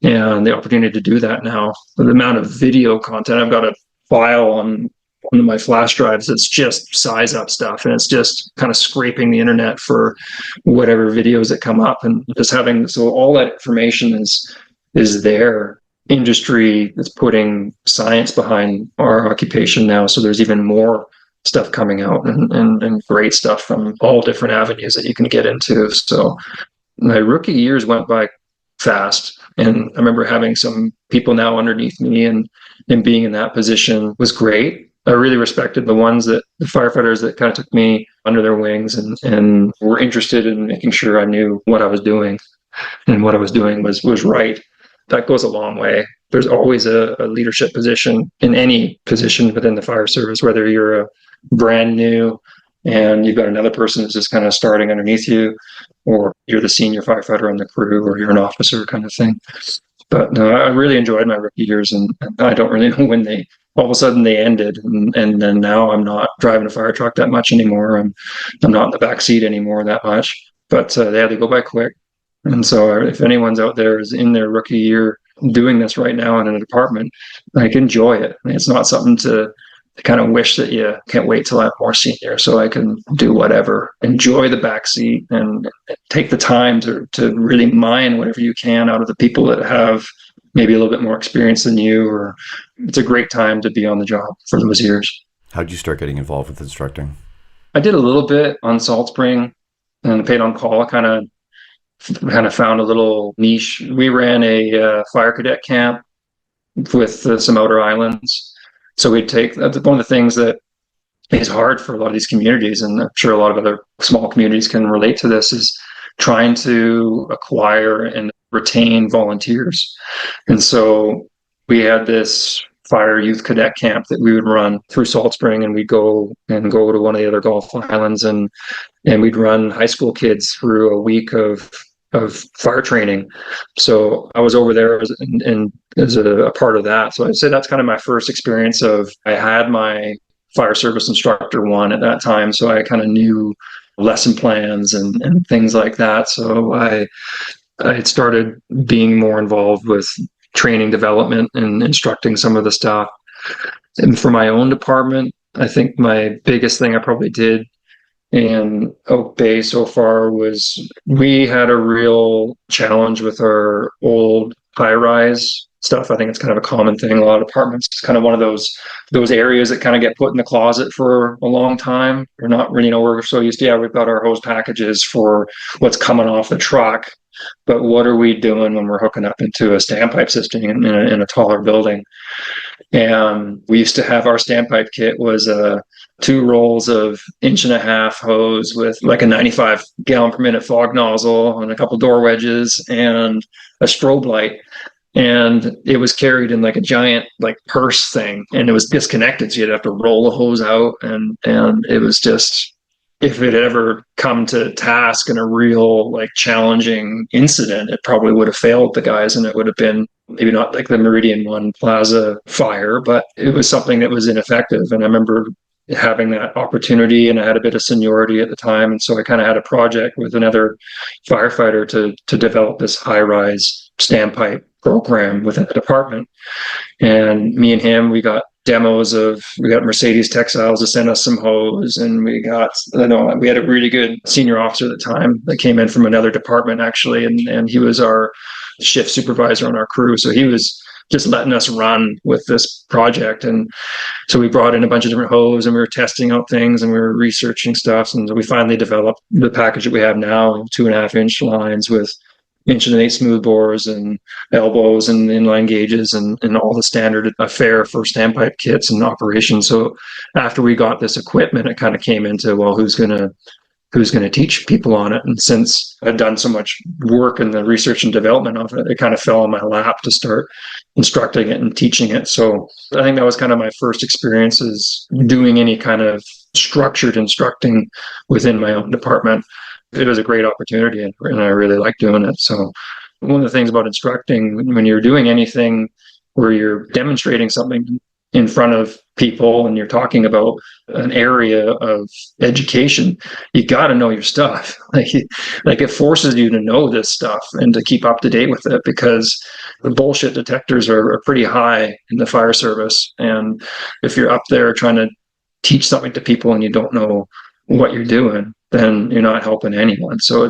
And the opportunity to do that now, the amount of video content, I've got a file on one of my flash drives that's just size up stuff, and it's just kind of scraping the internet for whatever videos that come up, and just having, so all that information is there. Industry that's putting science behind our occupation now, so there's even more stuff coming out and great stuff from all different avenues that you can get into. So my rookie years went by fast. And I remember having some people now underneath me and being in that position was great. I really respected the firefighters that kind of took me under their wings and were interested in making sure I knew what I was doing and what I was doing was right. That goes a long way. There's always a leadership position in any position within the fire service, whether you're a brand new and you've got another person that's just kind of starting underneath you, or you're the senior firefighter on the crew, or you're an officer kind of thing. But no, I really enjoyed my rookie years, and I don't really know when they all of a sudden they ended, and then now I'm not driving a fire truck that much anymore. I'm not in the back seat anymore that much. But yeah, they go by quick. And so if anyone's out there is in their rookie year doing this right now in a department, like enjoy it. It's not something to kind of wish that you can't wait till I'm more senior so I can do whatever. Enjoy the backseat and take the time to really mine whatever you can out of the people that have maybe a little bit more experience than you. Or it's a great time to be on the job for those years. How'd you start getting involved with instructing? I did a little bit on Salt Spring and paid on call, kind of found a little niche. We ran a fire cadet camp with some outer islands. So we'd take, that's one of the things that is hard for a lot of these communities, and I'm sure a lot of other small communities can relate to this, is trying to acquire and retain volunteers. And so we had this fire youth cadet camp that we would run through Salt Spring, and we'd go to one of the other Gulf Islands, and we'd run high school kids through a week of fire training. So I was over there as a part of that. So I'd say that's kind of my first experience of, I had my fire service instructor one at that time. So I kind of knew lesson plans and things like that. So I had started being more involved with training development and instructing some of the stuff. And for my own department, I think my biggest thing I probably did in Oak Bay so far was, we had a real challenge with our old high-rise stuff. I think it's kind of a common thing. A lot of apartments, it's kind of one of those areas that kind of get put in the closet for a long time. We're not really, we're so used to, we've got our hose packages for what's coming off the truck, but what are we doing when we're hooking up into a standpipe system in a taller building? And we used to have, our standpipe kit was 2 rolls of 1.5-inch hose with like a 95 gallon per minute fog nozzle and a couple door wedges and a strobe light. And it was carried in like a giant like purse thing, and it was disconnected. So you'd have to roll the hose out, and it was just, if it had ever come to task in a real like challenging incident, it probably would have failed the guys, and it would have been maybe not like the Meridian One Plaza fire, but it was something that was ineffective. And I remember having that opportunity, and I had a bit of seniority at the time. And so I kind of had a project with another firefighter to develop this high-rise standpipe program within the department. And me and him, we got demos we got Mercedes Textiles to send us some hose, and we had a really good senior officer at the time that came in from another department actually, and he was our shift supervisor on our crew. So he was just letting us run with this project. And so we brought in a bunch of different hose, and we were testing out things, and we were researching stuff. And so we finally developed the package that we have now, 2.5-inch lines with 1.125 smooth bores and elbows and inline gauges and all the standard fare for standpipe kits and operations. So after we got this equipment, it kind of came into, well, who's going to teach people on it? And since I'd done so much work in the research and development of it, it kind of fell on my lap to start instructing it and teaching it. So I think that was kind of my first experiences doing any kind of structured instructing within my own department. It was a great opportunity, and I really liked doing it. So one of the things about instructing, when you're doing anything where you're demonstrating something in front of people and you're talking about an area of education, you got to know your stuff. Like it forces you to know this stuff and to keep up to date with it, because the bullshit detectors are pretty high in the fire service. And if you're up there trying to teach something to people and you don't know what you're doing, then you're not helping anyone. So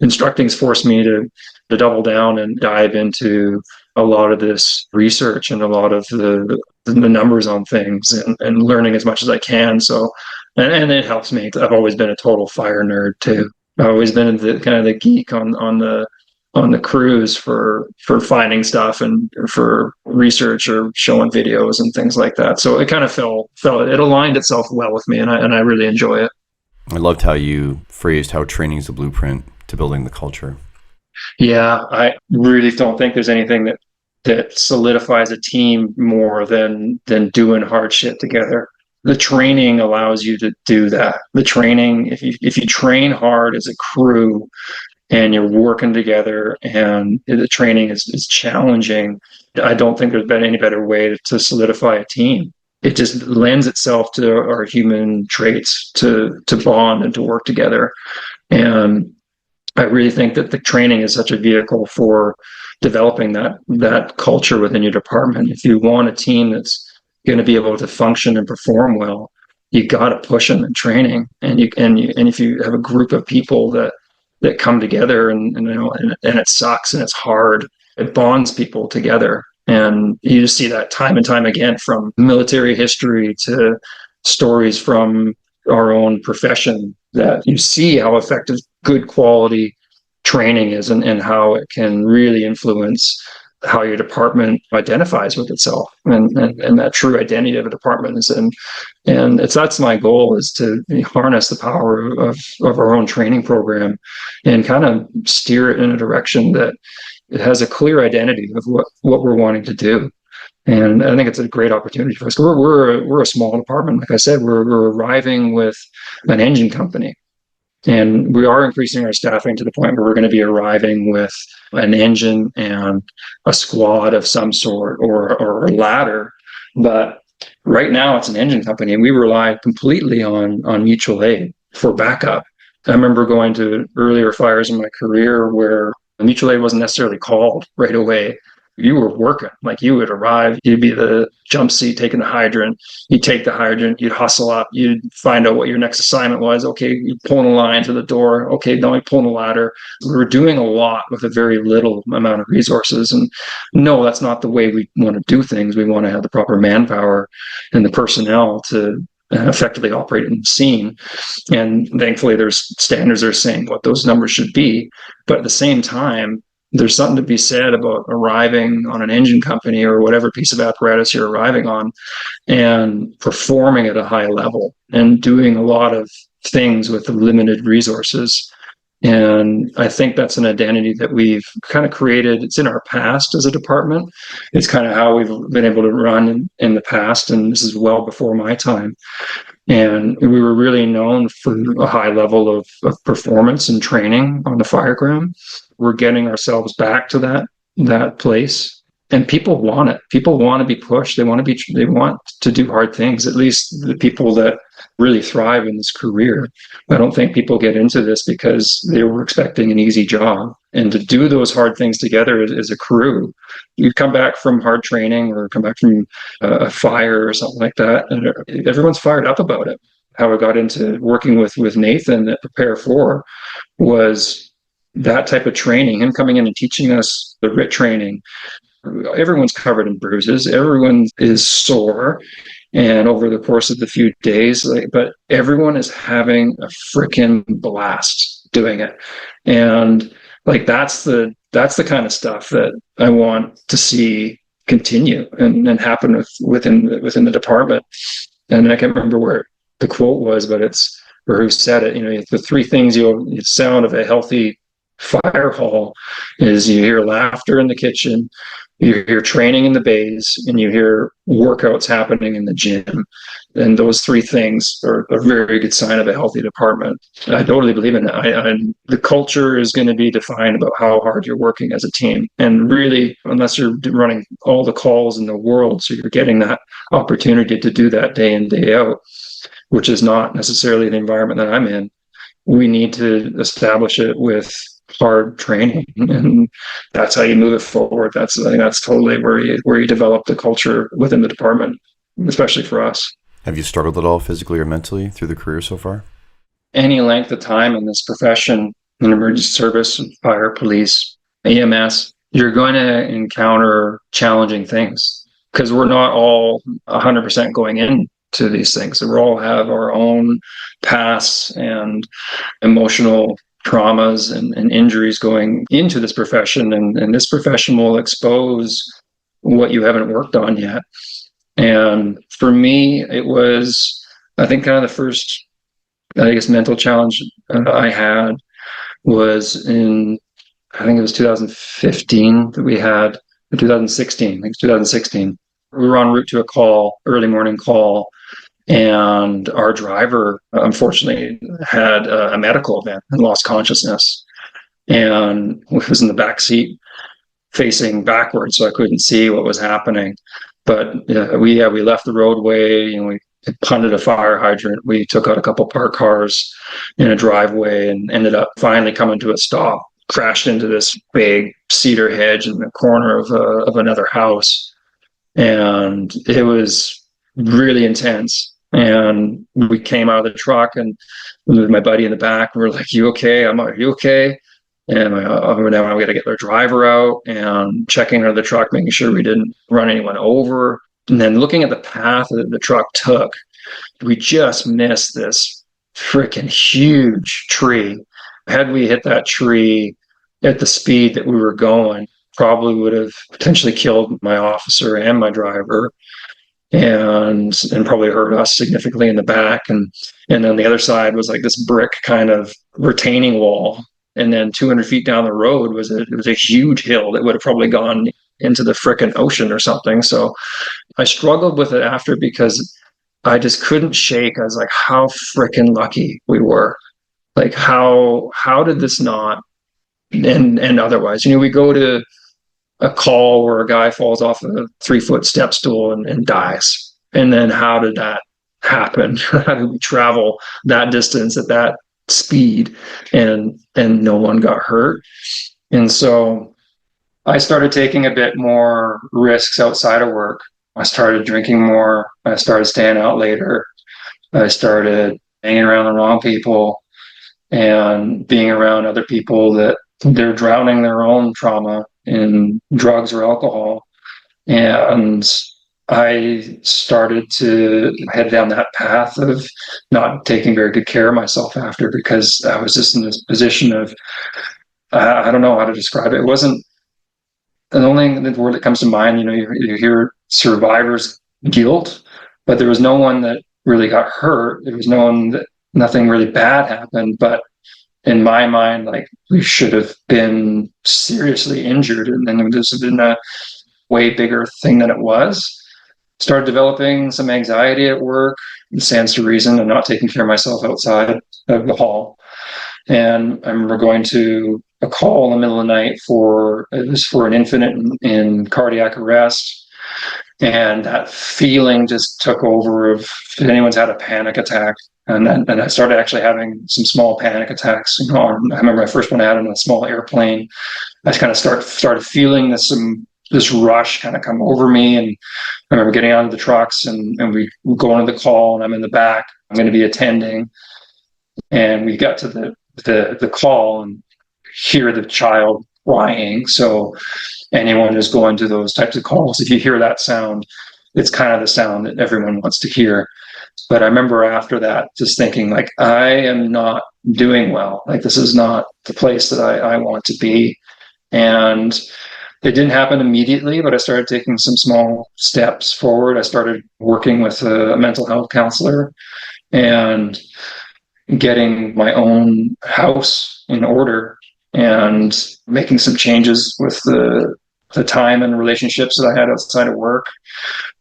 instructing's forced me to double down and dive into a lot of this research and a lot of the numbers on things and learning as much as I can. So, and it helps me. I've always been a total fire nerd too. I've always been the kind of the geek on the crews for finding stuff and for research or showing videos and things like that. So it kind of it aligned itself well with me, and I really enjoy it. I loved how you phrased how training is the blueprint to building the culture. Yeah, I really don't think there's anything that solidifies a team more than doing hard shit together. The training allows you to do that. The training, if you train hard as a crew, and you're working together, and the training is challenging. I don't think there's been any better way to solidify a team. It just lends itself to our human traits to bond and to work together. And I really think that the training is such a vehicle for developing that culture within your department. If you want a team that's going to be able to function and perform well, you got to push them in training. And if you have a group of people that come together and it sucks and it's hard, it bonds people together. And you just see that time and time again, from military history to stories from our own profession, that you see how effective good quality training is, and how it can really influence how your department identifies with itself, and that true identity of a department is in. And that's my goal, is to harness the power of our own training program and kind of steer it in a direction that it has a clear identity of what we're wanting to do. And I think it's a great opportunity for us. We're a small department. Like I said, we're arriving with an engine company. And we are increasing our staffing to the point where we're going to be arriving with an engine and a squad of some sort, or a ladder. But right now it's an engine company, and we rely completely on mutual aid for backup. I remember going to earlier fires in my career where mutual aid wasn't necessarily called right away. You were working, like you would arrive, you'd be the jump seat taking the hydrant, you'd take the hydrant, you'd hustle up, you'd find out what your next assignment was. Okay, you're pulling a line to the door. Okay, now you're pulling a ladder. We were doing a lot with a very little amount of resources. And no, that's not the way we want to do things. We want to have the proper manpower and the personnel to effectively operate in the scene. And thankfully, there's standards that are saying what those numbers should be. But at the same time, there's something to be said about arriving on an engine company or whatever piece of apparatus you're arriving on and performing at a high level and doing a lot of things with limited resources. And I think that's an identity that we've kind of created. It's in our past as a department. It's kind of how we've been able to run in the past. And this is well before my time. And we were really known for a high level of performance and training on the fireground. We're getting ourselves back to that place. And people want it. People want to be pushed. They want to do hard things. At least the people that really thrive in this career. I don't think people get into this because they were expecting an easy job. And to do those hard things together as a crew, you come back from hard training or come back from a fire or something like that, and everyone's fired up about it. How I got into working with Nathan at Prepare For was that type of training, him coming in and teaching us the RIT training. Everyone's covered in bruises. Everyone is sore. And over the course of the few days, but everyone is having a freaking blast doing it. And that's the kind of stuff that I want to see continue and happen within the department. And I can't remember where the quote was, but it's, or who said it. The three things you sound of a healthy fire hall is you hear laughter in the kitchen, you hear training in the bays, and you hear workouts happening in the gym. And those three things are a very good sign of a healthy department. I totally believe in that. The culture is going to be defined about how hard you're working as a team. And really, unless you're running all the calls in the world, so you're getting that opportunity to do that day in, day out, which is not necessarily the environment that I'm in, we need to establish it with hard training, and that's how you move it forward. I think that's totally where you develop the culture within the department, especially for us. Have you struggled at all physically or mentally through the career so far? Any length of time in this profession, in emergency service, fire, police, EMS, you're going to encounter challenging things because we're not all 100% going into these things. So we all have our own pasts and emotional traumas and injuries going into this profession, and this profession will expose what you haven't worked on yet. And for me, it was, I think, kind of the first, mental challenge I had was in, I think it was 2015 that we had, 2016, I think it's 2016. We were en route to a call, early morning call, and our driver, unfortunately, had a medical event and lost consciousness. and was in the back seat facing backwards, so I couldn't see what was happening. But we left the roadway, we punted a fire hydrant. We took out a couple parked cars in a driveway and ended up finally coming to a stop. Crashed into this big cedar hedge in the corner of another house, and it was really intense. And we came out of the truck, and with my buddy in the back, we were like, "You okay?" "Are you okay?" And now we got to get our driver out and checking under the truck, making sure we didn't run anyone over. And then looking at the path that the truck took, we just missed this freaking huge tree. Had we hit that tree at the speed that we were going, probably would have potentially killed my officer and my driver, and probably hurt us significantly in the back. And on the other side was like this brick kind of retaining wall. And then 200 feet down the road was a huge hill that would have probably gone into the frickin' ocean or something. So I struggled with it after because I just couldn't shake. I was like, how frickin' lucky we were. Like, how did this not and otherwise? We go to a call where a guy falls off a 3-foot step stool and dies. And then how did that happen? How did we travel that distance at that speed and no one got hurt? And so I started taking a bit more risks outside of work. I started drinking more. I started staying out later. I started hanging around the wrong people and being around other people that they're drowning their own trauma in drugs or alcohol. And I started to head down that path of not taking very good care of myself after, because I was just in this position of, I don't know how to describe it. It wasn't the only word that comes to mind. You hear survivor's guilt, but there was no one that really got hurt. There was nothing really bad happened. But in my mind, like, we should have been seriously injured, and then this had been a way bigger thing than it was. Started developing some anxiety at work. It stands to reason I'm not taking care of myself outside of the hall. And I remember going to a call in the middle of the night for an infant in cardiac arrest. And that feeling just took over of if anyone's had a panic attack. And I started actually having some small panic attacks. I remember my first one I had on a small airplane. I kind of started feeling this rush kind of come over me. And I remember getting out of the trucks and we go into the call, and I'm in the back. I'm going to be attending. And we got to the call and hear the child crying. So anyone who's going to those types of calls, if you hear that sound, it's kind of the sound that everyone wants to hear. But I remember after that just thinking, like, I am not doing well. Like, this is not the place that I want to be. And it didn't happen immediately, but I started taking some small steps forward. I started working with a mental health counselor and getting my own house in order and making some changes with the time and relationships that I had outside of work.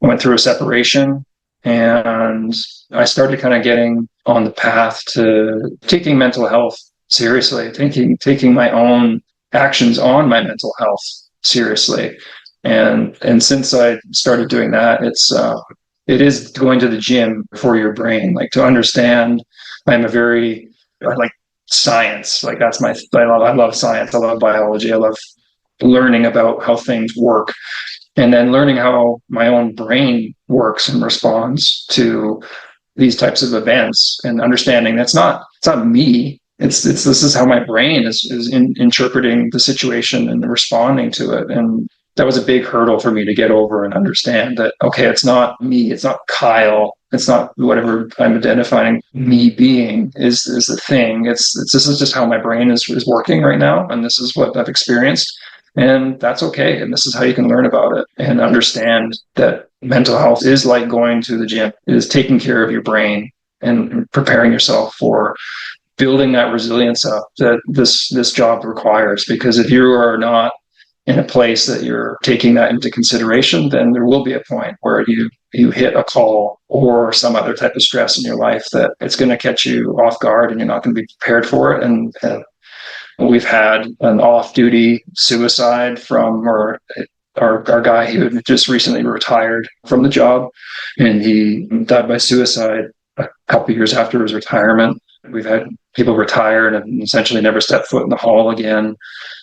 I went through a separation, and I started kind of getting on the path to taking mental health seriously, taking my own actions on my mental health seriously. And since I started doing that, it is going to the gym for your brain, like, to understand. I like science. Like, I love science. I love biology. I love learning about how things work, and then learning how my own brain works and responds to these types of events, and understanding it's not me. This is how my brain is interpreting the situation and responding to it. And that was a big hurdle for me to get over and understand that, okay, it's not me, it's not Kyle, it's not whatever I'm identifying me being is the thing. This is just how my brain is working right now, and this is what I've experienced, and that's okay. And this is how you can learn about it and understand that mental health is like going to the gym. It is taking care of your brain and preparing yourself for building that resilience up that this job requires. Because if you are not in a place that you're taking that into consideration, then there will be a point where you hit a call or some other type of stress in your life that it's going to catch you off guard, and you're not going to be prepared for it. And We've had an off-duty suicide from our guy who had just recently retired from the job, and he died by suicide a couple of years after his retirement. We've had people retire and essentially never step foot in the hall again.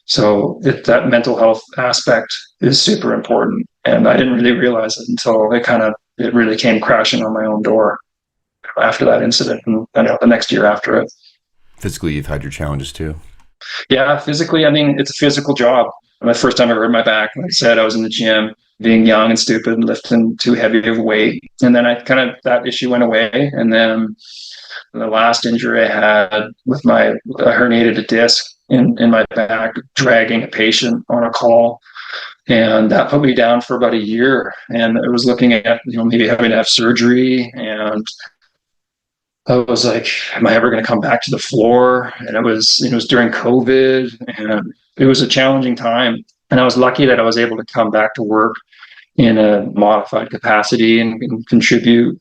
So that mental health aspect is super important. And I didn't really realize it until it really came crashing on my own door after that incident, and the next year after it. Physically, you've had your challenges too. Yeah, physically, I mean, it's a physical job. My first time I hurt my back, like I said, I was in the gym, being young and stupid, lifting too heavy of a weight. And then that issue went away. And then the last injury I had with I herniated a disc in my back, dragging a patient on a call. And that put me down for about a year. And I was looking at, maybe having to have surgery. And I was like, am I ever going to come back to the floor? And it was during COVID, and it was a challenging time. And I was lucky that I was able to come back to work in a modified capacity and contribute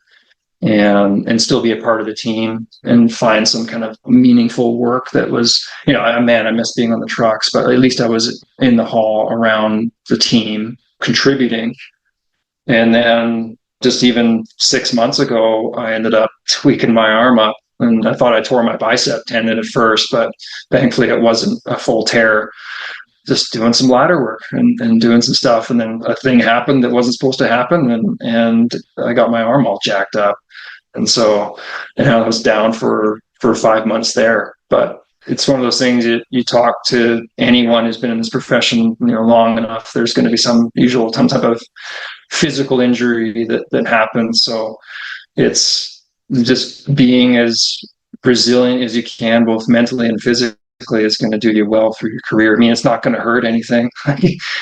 and still be a part of the team and find some kind of meaningful work that was, I miss being on the trucks, but at least I was in the hall around the team contributing. And then just even 6 months ago, I ended up tweaking my arm up, and I thought I tore my bicep tendon at first, but thankfully it wasn't a full tear. Just doing some ladder work and doing some stuff. And then a thing happened that wasn't supposed to happen. And I got my arm all jacked up. And so I was down for 5 months there. But it's one of those things you talk to anyone who's been in this profession, long enough, there's going to be some type of physical injury that happens. So it's just being as resilient as you can, both mentally and physically, is going to do you well through your career. I mean, it's not going to hurt anything,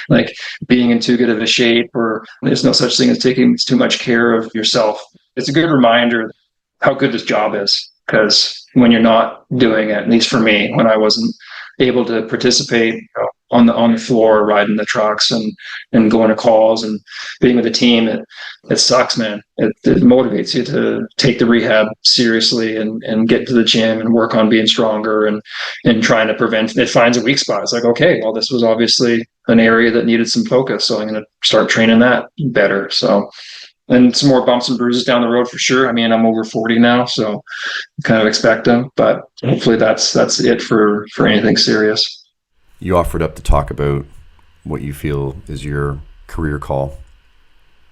like being in too good of a shape, or there's no such thing as taking too much care of yourself. It's a good reminder how good this job is, because when you're not doing it, at least for me, when I wasn't able to participate on the floor, riding the trucks and going to calls and being with the team, it sucks, man. It motivates you to take the rehab seriously and get to the gym and work on being stronger and trying to prevent. It finds a weak spot. It's like, okay, well, this was obviously an area that needed some focus, so I'm going to start training that better. So, and some more bumps and bruises down the road for sure. I mean, I'm over 40 now, so kind of expect them, but hopefully that's it for anything serious. You offered up to talk about what you feel is your career call.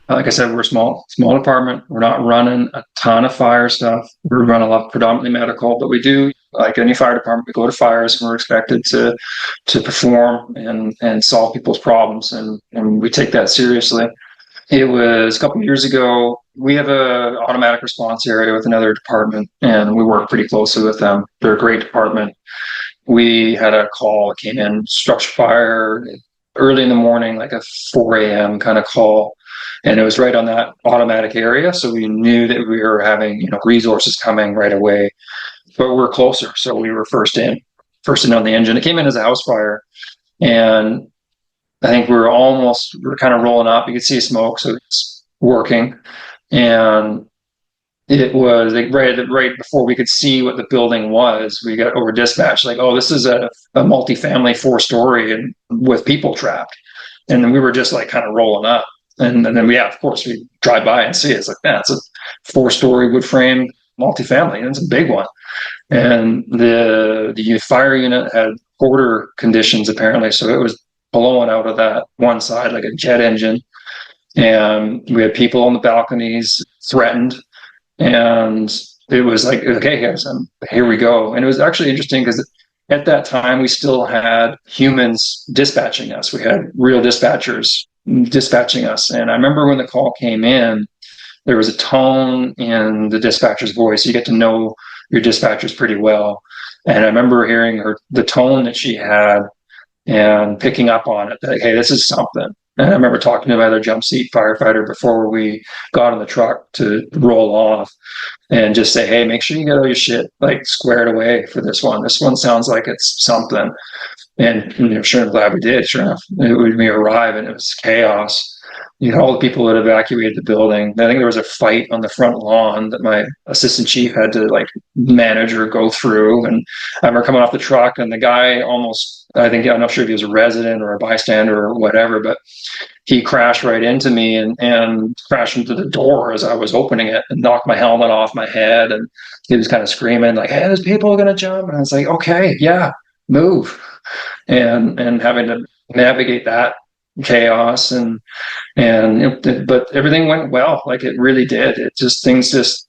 Like I said, we're a small department. We're not running a ton of fire stuff. We run a lot, predominantly medical, but we do, like any fire department, we go to fires and we're expected to perform and solve people's problems, and we take that seriously. It was a couple of years ago. We have an automatic response area with another department, and we work pretty closely with them. They're a great department. We had a call that came in, structure fire, early in the morning, like a 4 a.m. kind of call. And it was right on that automatic area. So we knew that we were having, resources coming right away, but we're closer. So we were first in on the engine. It came in as a house fire. And I think we were kind of rolling up. You could see smoke, so it's working. And it was like right before we could see what the building was, we got over dispatched, like, oh, this is a multifamily 4-story and with people trapped. And then we were just like kind of rolling up. And then of course we drive by and see it. It's like, man, it's a 4-story wood frame multifamily, and it's a big one. And the fire unit had quarter conditions apparently, so it was blowing out of that one side like a jet engine. And we had people on the balconies threatened. And it was like, okay, guys, here we go. And it was actually interesting because at that time, we still had humans dispatching us. We had real dispatchers dispatching us. And I remember when the call came in, there was a tone in the dispatcher's voice. You get to know your dispatchers pretty well. And I remember hearing the tone that she had and picking up on it, like, hey, this is something. And I remember talking to my other jump seat firefighter before we got in the truck to roll off and just say, hey, make sure you get all your shit like squared away for this one. This one sounds like it's something. And sure, I'm glad we did. Sure enough, we arrived and it was chaos. You had all the people that evacuated the building. I think there was a fight on the front lawn that my assistant chief had to like manage or go through. And I remember coming off the truck, and the guy almost, I think, I'm not sure if he was a resident or a bystander or whatever, but he crashed right into me and crashed into the door as I was opening it and knocked my helmet off my head. And he was kind of screaming like, "Hey, there's people going to jump." And I was like, "Okay, yeah, move." And having to navigate that chaos but everything went well. Like it really did.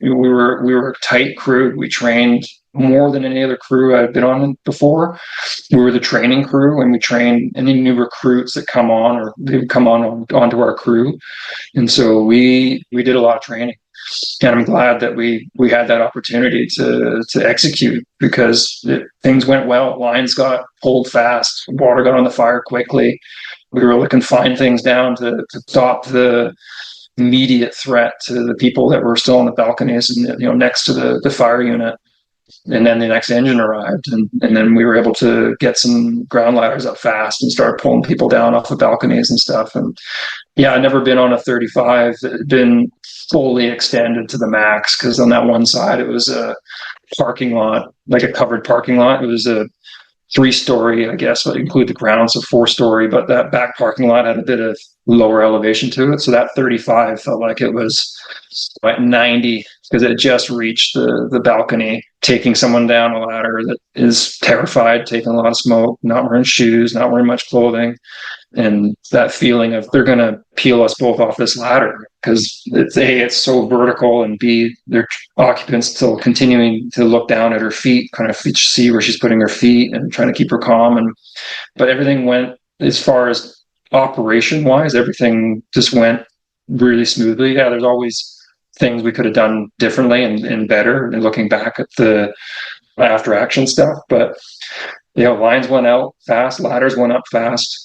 We were a tight crew. We trained more than any other crew I've been on before. We were the training crew, and we trained any new recruits that come on, or they would come onto our crew. And so we did a lot of training. And I'm glad that we had that opportunity to execute, because things went well. Lines got pulled fast, water got on the fire quickly. We were able to confine things down to stop the immediate threat to the people that were still on the balconies and next to the fire unit. And then the next engine arrived, and then we were able to get some ground ladders up fast and start pulling people down off the balconies and stuff. And yeah, I'd never been on a 35 that had been fully extended to the max, because on that one side it was a parking lot, like a covered parking lot. It was a 3-story, I guess, but include the ground, so 4-story. But that back parking lot had a bit of lower elevation to it, so that 35 felt like it was like 90, because it just reached the balcony, taking someone down a ladder that is terrified, taking a lot of smoke, not wearing shoes, not wearing much clothing. And that feeling of they're going to peel us both off this ladder, because it's so vertical, and B, their occupants still continuing to look down at her feet, kind of see where she's putting her feet and trying to keep her calm. But everything went, as far as operation wise, everything just went really smoothly. Yeah, there's always things we could have done differently and better, and looking back at the after action stuff. But lines went out fast, ladders went up fast.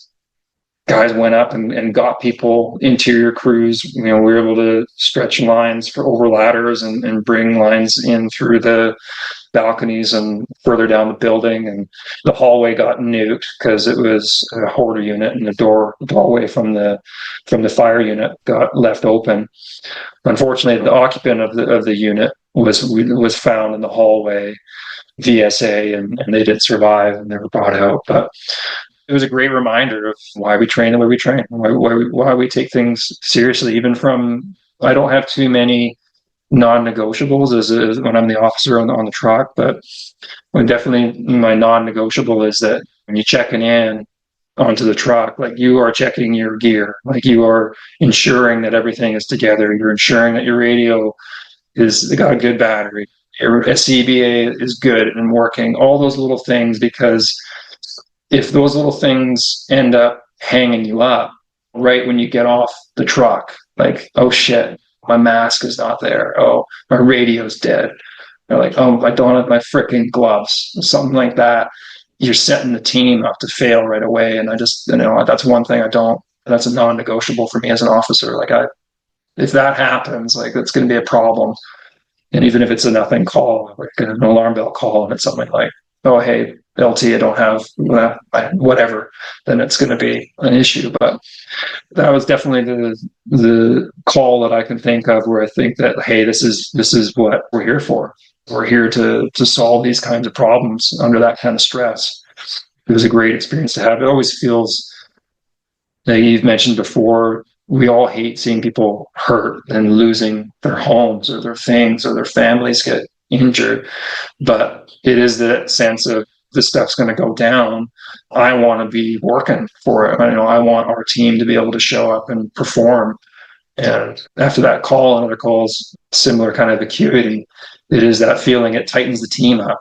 Guys went up and got people, interior crews. We were able to stretch lines for over ladders and bring lines in through the balconies and further down the building. And the hallway got nuked because it was a hoarder unit, and the doorway from the fire unit got left open. Unfortunately, the occupant of the unit was found in the hallway, VSA, and they didn't survive, and they were brought out. But it was a great reminder of why we train the way we train, why we take things seriously. Even from, I don't have too many non-negotiables as when I'm the officer on the truck, but definitely my non-negotiable is that when you're checking in onto the truck, like, you are checking your gear, like you are ensuring that everything is together. You're ensuring that your radio is got a good battery, your CBA is good and working, all those little things, because if those little things end up hanging you up right when you get off the truck, like, oh shit, my mask is not there. Oh, my radio's dead. They're like, oh, I don't have my freaking gloves, something like that. You're setting the team up to fail right away. And I just, that's one thing that's a non-negotiable for me as an officer. Like, if that happens, like, it's going to be a problem. And even if it's a nothing call, like an alarm bell call, and it's something like, oh, hey, LT, I don't have whatever, then it's going to be an issue. But that was definitely the call that I can think of where I think that, hey, this is what we're here for. We're here to solve these kinds of problems under that kind of stress. It was a great experience to have. It always feels, like you've mentioned before, we all hate seeing people hurt and losing their homes or their things, or their families get injured. But it is that sense of, this stuff's going to go down. I want to be working for it. I want our team to be able to show up and perform. And after that call and other calls, similar kind of acuity, it is that feeling. It tightens the team up.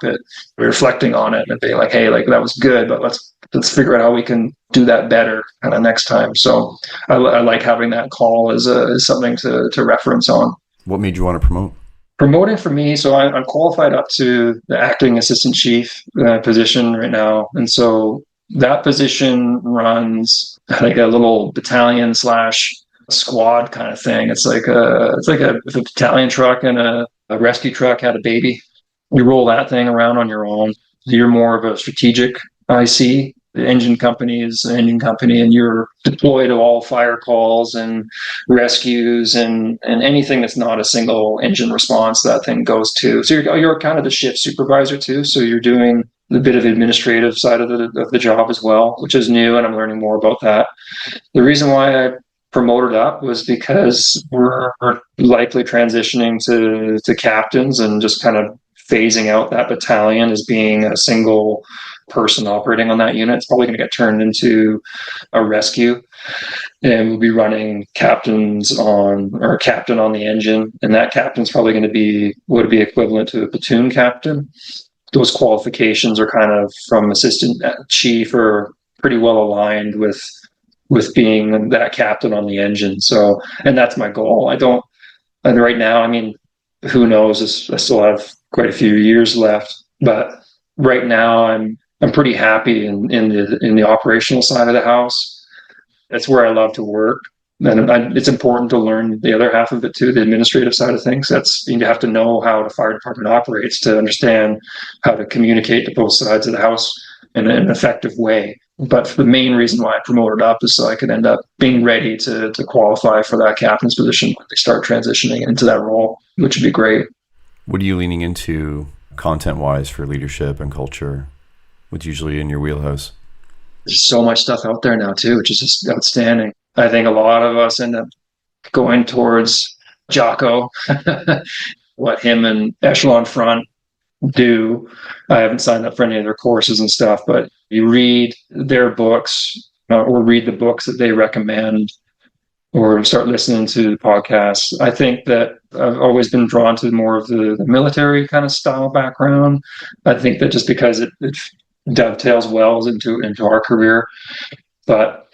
Reflecting on it and being like, hey, like, that was good, but let's figure out how we can do that better kind of next time. So I like having that call as something to reference on. What made you want to promote? Promoting for me, so I'm qualified up to the acting assistant chief position right now. And so that position runs like a little battalion / squad kind of thing. It's like if a battalion truck and a rescue truck had a baby, you roll that thing around on your own. You're more of a strategic IC, the engine company is an engine company, and you're deployed to all fire calls and rescues and anything that's not a single engine response that thing goes to. So you're kind of the shift supervisor too. So you're doing the bit of administrative side of the job as well, which is new, and I'm learning more about that. The reason why I promoted up was because we're likely transitioning to captains and just kind of phasing out that battalion as being a single person operating on that unit. It's probably going to get turned into a rescue, and we'll be running captain on the engine, and that captain's probably going to would be equivalent to a platoon captain. Those qualifications are kind of from assistant chief or pretty well aligned with being that captain on the engine. So, and that's my goal. And right now, I mean, who knows? I still have quite a few years left, but right now I'm pretty happy in the operational side of the house. That's where I love to work. And it's important to learn the other half of it too, the administrative side of things. You have to know how the fire department operates to understand how to communicate to both sides of the house in an effective way. But the main reason why I promoted up is so I could end up being ready to qualify for that captain's position when they start transitioning into that role, which would be great. What are you leaning into content-wise for leadership and culture? What's usually in your wheelhouse? There's so much stuff out there now too, which is just outstanding. I think a lot of us end up going towards Jocko, what him and Echelon Front do. I haven't signed up for any of their courses and stuff, but you read their books or read the books that they recommend or start listening to the podcasts. I think that I've always been drawn to more of the military kind of style background. I think that just because it dovetails well into our career. But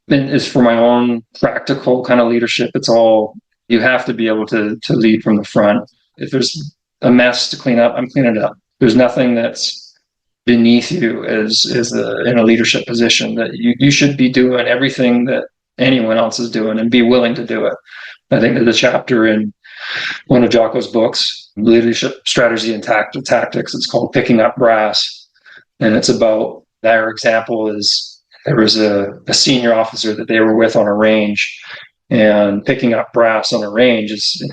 as for my own practical kind of leadership, it's all, you have to be able to lead from the front. If there's a mess to clean up, I'm cleaning it up. There's nothing that's beneath you as in a leadership position, that you should be doing everything that anyone else is doing and be willing to do it. I think there's a chapter in one of Jocko's books, Leadership Strategy and Tactics. It's called Picking Up Brass. And it's about, their example is, there was a senior officer that they were with on a range, and picking up brass on a range is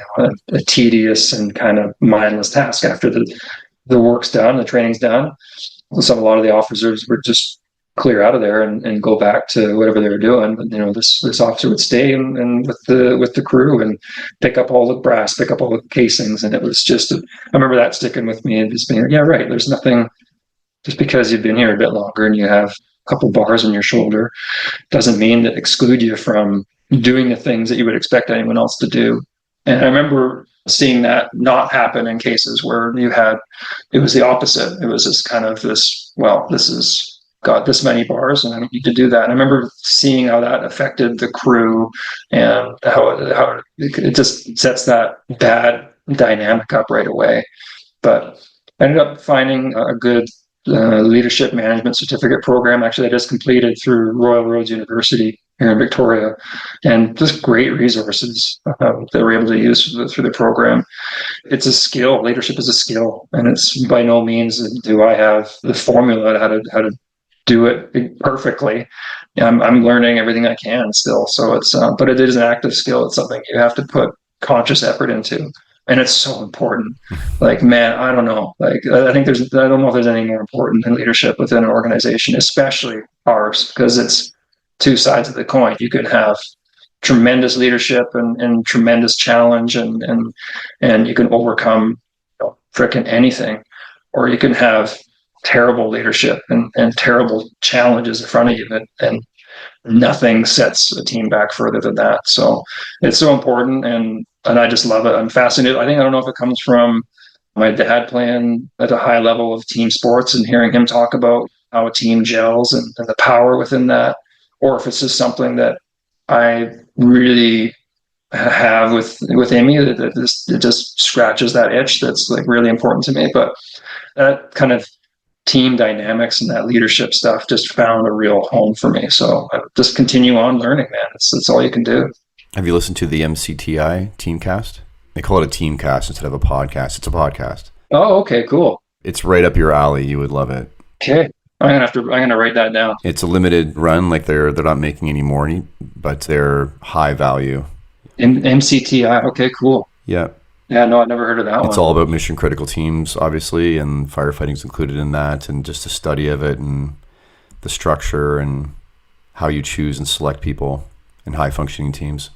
a tedious and kind of mindless task after the work's done, the training's done. So a lot of the officers would just clear out of there and go back to whatever they were doing. But this officer would stay and with the crew and pick up all the brass, pick up all the casings, and it was just I remember that sticking with me and just being, yeah, right. There's nothing, just because you've been here a bit longer and you have a couple bars on your shoulder doesn't mean that exclude you from doing the things that you would expect anyone else to do. And I remember seeing that not happen in cases where it was the opposite. It was just kind of this, well, this has got this many bars and I need to do that. And I remember seeing how that affected the crew and how it just sets that bad dynamic up right away. But I ended up finding a good leadership management certificate program. Actually, I just completed through Royal Roads University here in Victoria, and just great resources that we're able to use through the program. It's a skill. Leadership is a skill, and it's by no means do I have the formula how to do it perfectly. I'm learning everything I can still. So it's but it is an active skill. It's something you have to put conscious effort into. And it's so important. Like, man, I don't know. Like, I don't know if there's anything more important than leadership within an organization, especially ours, because it's two sides of the coin. You can have tremendous leadership and tremendous challenge and you can overcome frickin' anything, or you can have terrible leadership and terrible challenges in front of you and nothing sets a team back further than that. So it's so important, and I just love it. I'm fascinated. I don't know if it comes from my dad playing at a high level of team sports and hearing him talk about how a team gels and the power within that, or if it's just something that I really have within me that it just scratches that itch that's like really important to me. But that kind of team dynamics and that leadership stuff just found a real home for me. So I just continue on learning, man. It's all you can do. Have you listened to the MCTI Teamcast? They call it a Teamcast instead of a podcast. It's a podcast. Oh, okay, cool. It's right up your alley. You would love it. Okay. I'm gonna write that down. It's a limited run, like they're not making any more, but they're high value. MCTI. Okay, cool. Yeah. Yeah, no, I've never heard of that one. It's all about mission critical teams, obviously, and firefighting's included in that, and just the study of it and the structure and how you choose and select people in high functioning teams.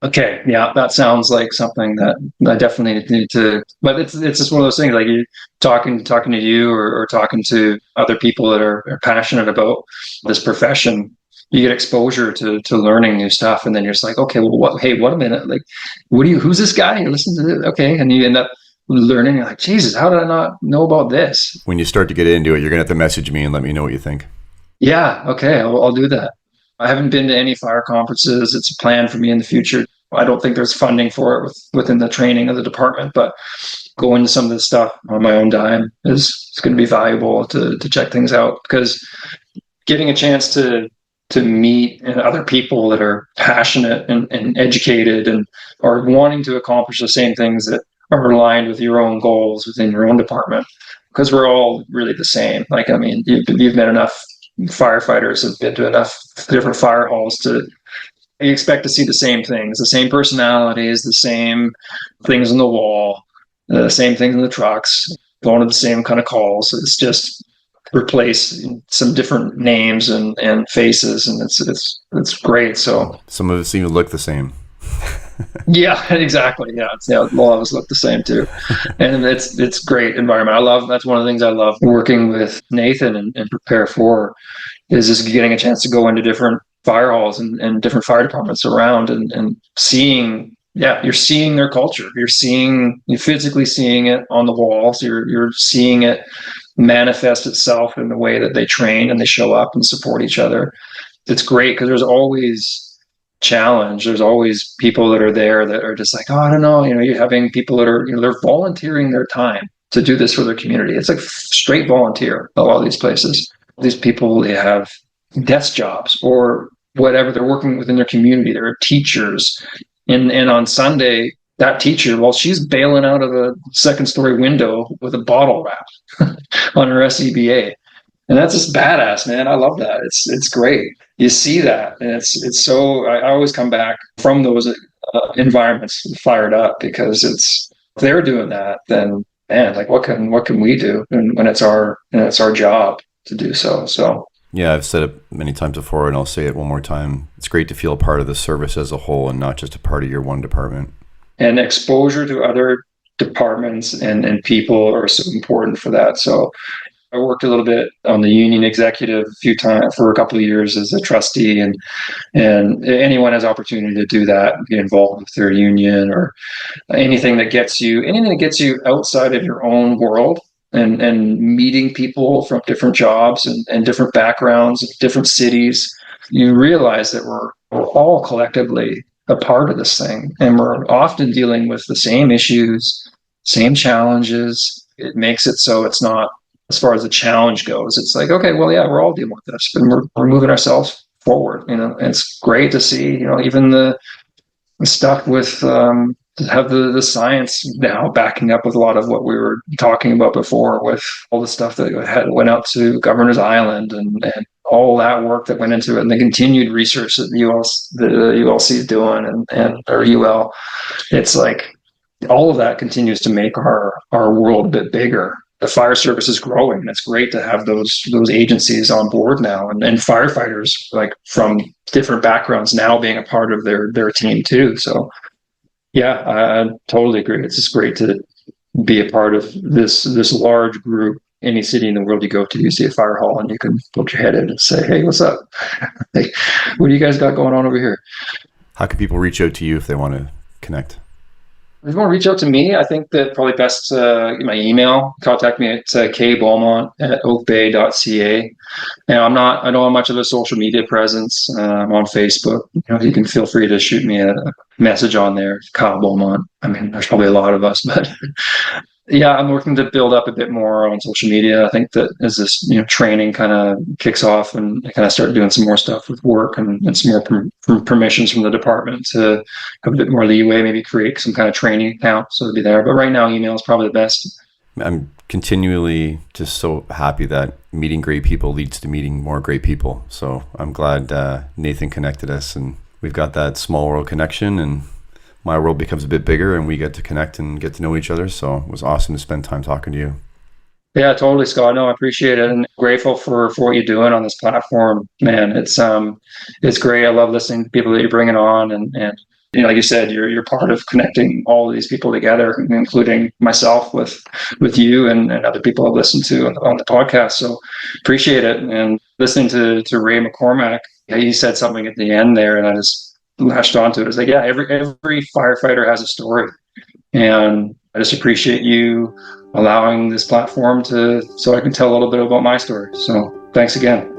Okay, yeah, that sounds like something that I definitely need to. But it's just one of those things, like you talking to you or talking to other people that are passionate about this profession. You get exposure to learning new stuff, and then you're just like, okay, well, hey, what a minute, like, who's this guy? You listen to it, okay, and you end up learning. You're like, Jesus, how did I not know about this? When you start to get into it, you're gonna have to message me and let me know what you think. Yeah, okay, I'll do that. I haven't been to any fire conferences. It's a plan for me in the future. I don't think there's funding for it within the training of the department, but going to some of this stuff on my own dime is going to be valuable to check things out, because getting a chance to meet other people that are passionate and educated and are wanting to accomplish the same things that are aligned with your own goals within your own department, because we're all really the same. Like, I mean, you've met enough firefighters, have been to enough different fire halls to you expect to see the same things, the same personalities, the same things on the wall, the same things in the trucks, going to the same kind of calls. It's just replace some different names and faces, and it's great. So some of us even look the same. Yeah, exactly. Yeah, we'll always look the same too, and it's great environment. That's one of the things I love working with Nathan and Prepare For, is just getting a chance to go into different fire halls and different fire departments around and seeing. Yeah, you're seeing their culture. You're physically seeing it on the walls. You're seeing it manifest itself in the way that they train and they show up and support each other. It's great because there's always challenge. There's always people that are there that are just like, oh, I don't know. You're having people that are, they're volunteering their time to do this for their community. It's like straight volunteer a lot of these places. These people, they have desk jobs or whatever. They're working within their community. They're teachers. And on Sunday, that teacher, well, she's bailing out of a second-story window with a bottle wrap on her SCBA. And that's just badass, man. I love that. It's great. You see that, and it's so. I always come back from those environments fired up, because if they're doing that, then man, like what can we do? And when it's our job to do so. So yeah, I've said it many times before, and I'll say it one more time. It's great to feel a part of the service as a whole, and not just a part of your one department. And exposure to other departments and people are so important for that. So I worked a little bit on the union executive for a couple of years as a trustee, and anyone has opportunity to do that, get involved with their union or anything that gets you outside of your own world and meeting people from different jobs and different backgrounds, different cities. You realize that we're all collectively a part of this thing, and we're often dealing with the same issues, same challenges. It makes it so it's not, as far as the challenge goes, it's like, okay, well, yeah, we're all dealing with this, but we're moving ourselves forward. And it's great to see, even the stuff with have the science now backing up with a lot of what we were talking about before, with all the stuff that went out to Governor's Island and all that work that went into it, and the continued research that the ULC is doing or UL. It's like all of that continues to make our world a bit bigger. The fire service is growing, and it's great to have those agencies on board now, and firefighters like from different backgrounds now being a part of their team too. So yeah, I totally agree. It's just great to be a part of this large group. Any city in the world you go to, you see a fire hall and you can put your head in and say, hey, what's up? Hey, what do you guys got going on over here? How can people reach out to you if they want to connect? If you want to reach out to me, I think that probably best my email. Contact me at kbeaumont@oakbay.ca. Now, I don't have much of a social media presence. I'm on Facebook. You can feel free to shoot me a message on there, Kyle Beaumont. I mean, there's probably a lot of us, but yeah, I'm working to build up a bit more on social media. I think that as this training kind of kicks off, and I kind of start doing some more stuff with work and some more permissions from the department to have a bit more leeway, maybe create some kind of training account so it'll be there. But right now, email is probably the best. I'm continually just so happy that meeting great people leads to meeting more great people. So I'm glad Nathan connected us, and we've got that small world connection, and my world becomes a bit bigger and we get to connect and get to know each other. So it was awesome to spend time talking to you. Yeah, totally, Scott. No, I appreciate it, and grateful for what you're doing on this platform, man. It's great. I love listening to people that you're bringing on, and like you said, you're part of connecting all of these people together, including myself with you and other people I've listened to on the podcast. So appreciate it. And listening to Ray McCormack, he said something at the end there, and I just latched onto it. It's like, yeah, every firefighter has a story, and I just appreciate you allowing this platform so I can tell a little bit about my story. So thanks again.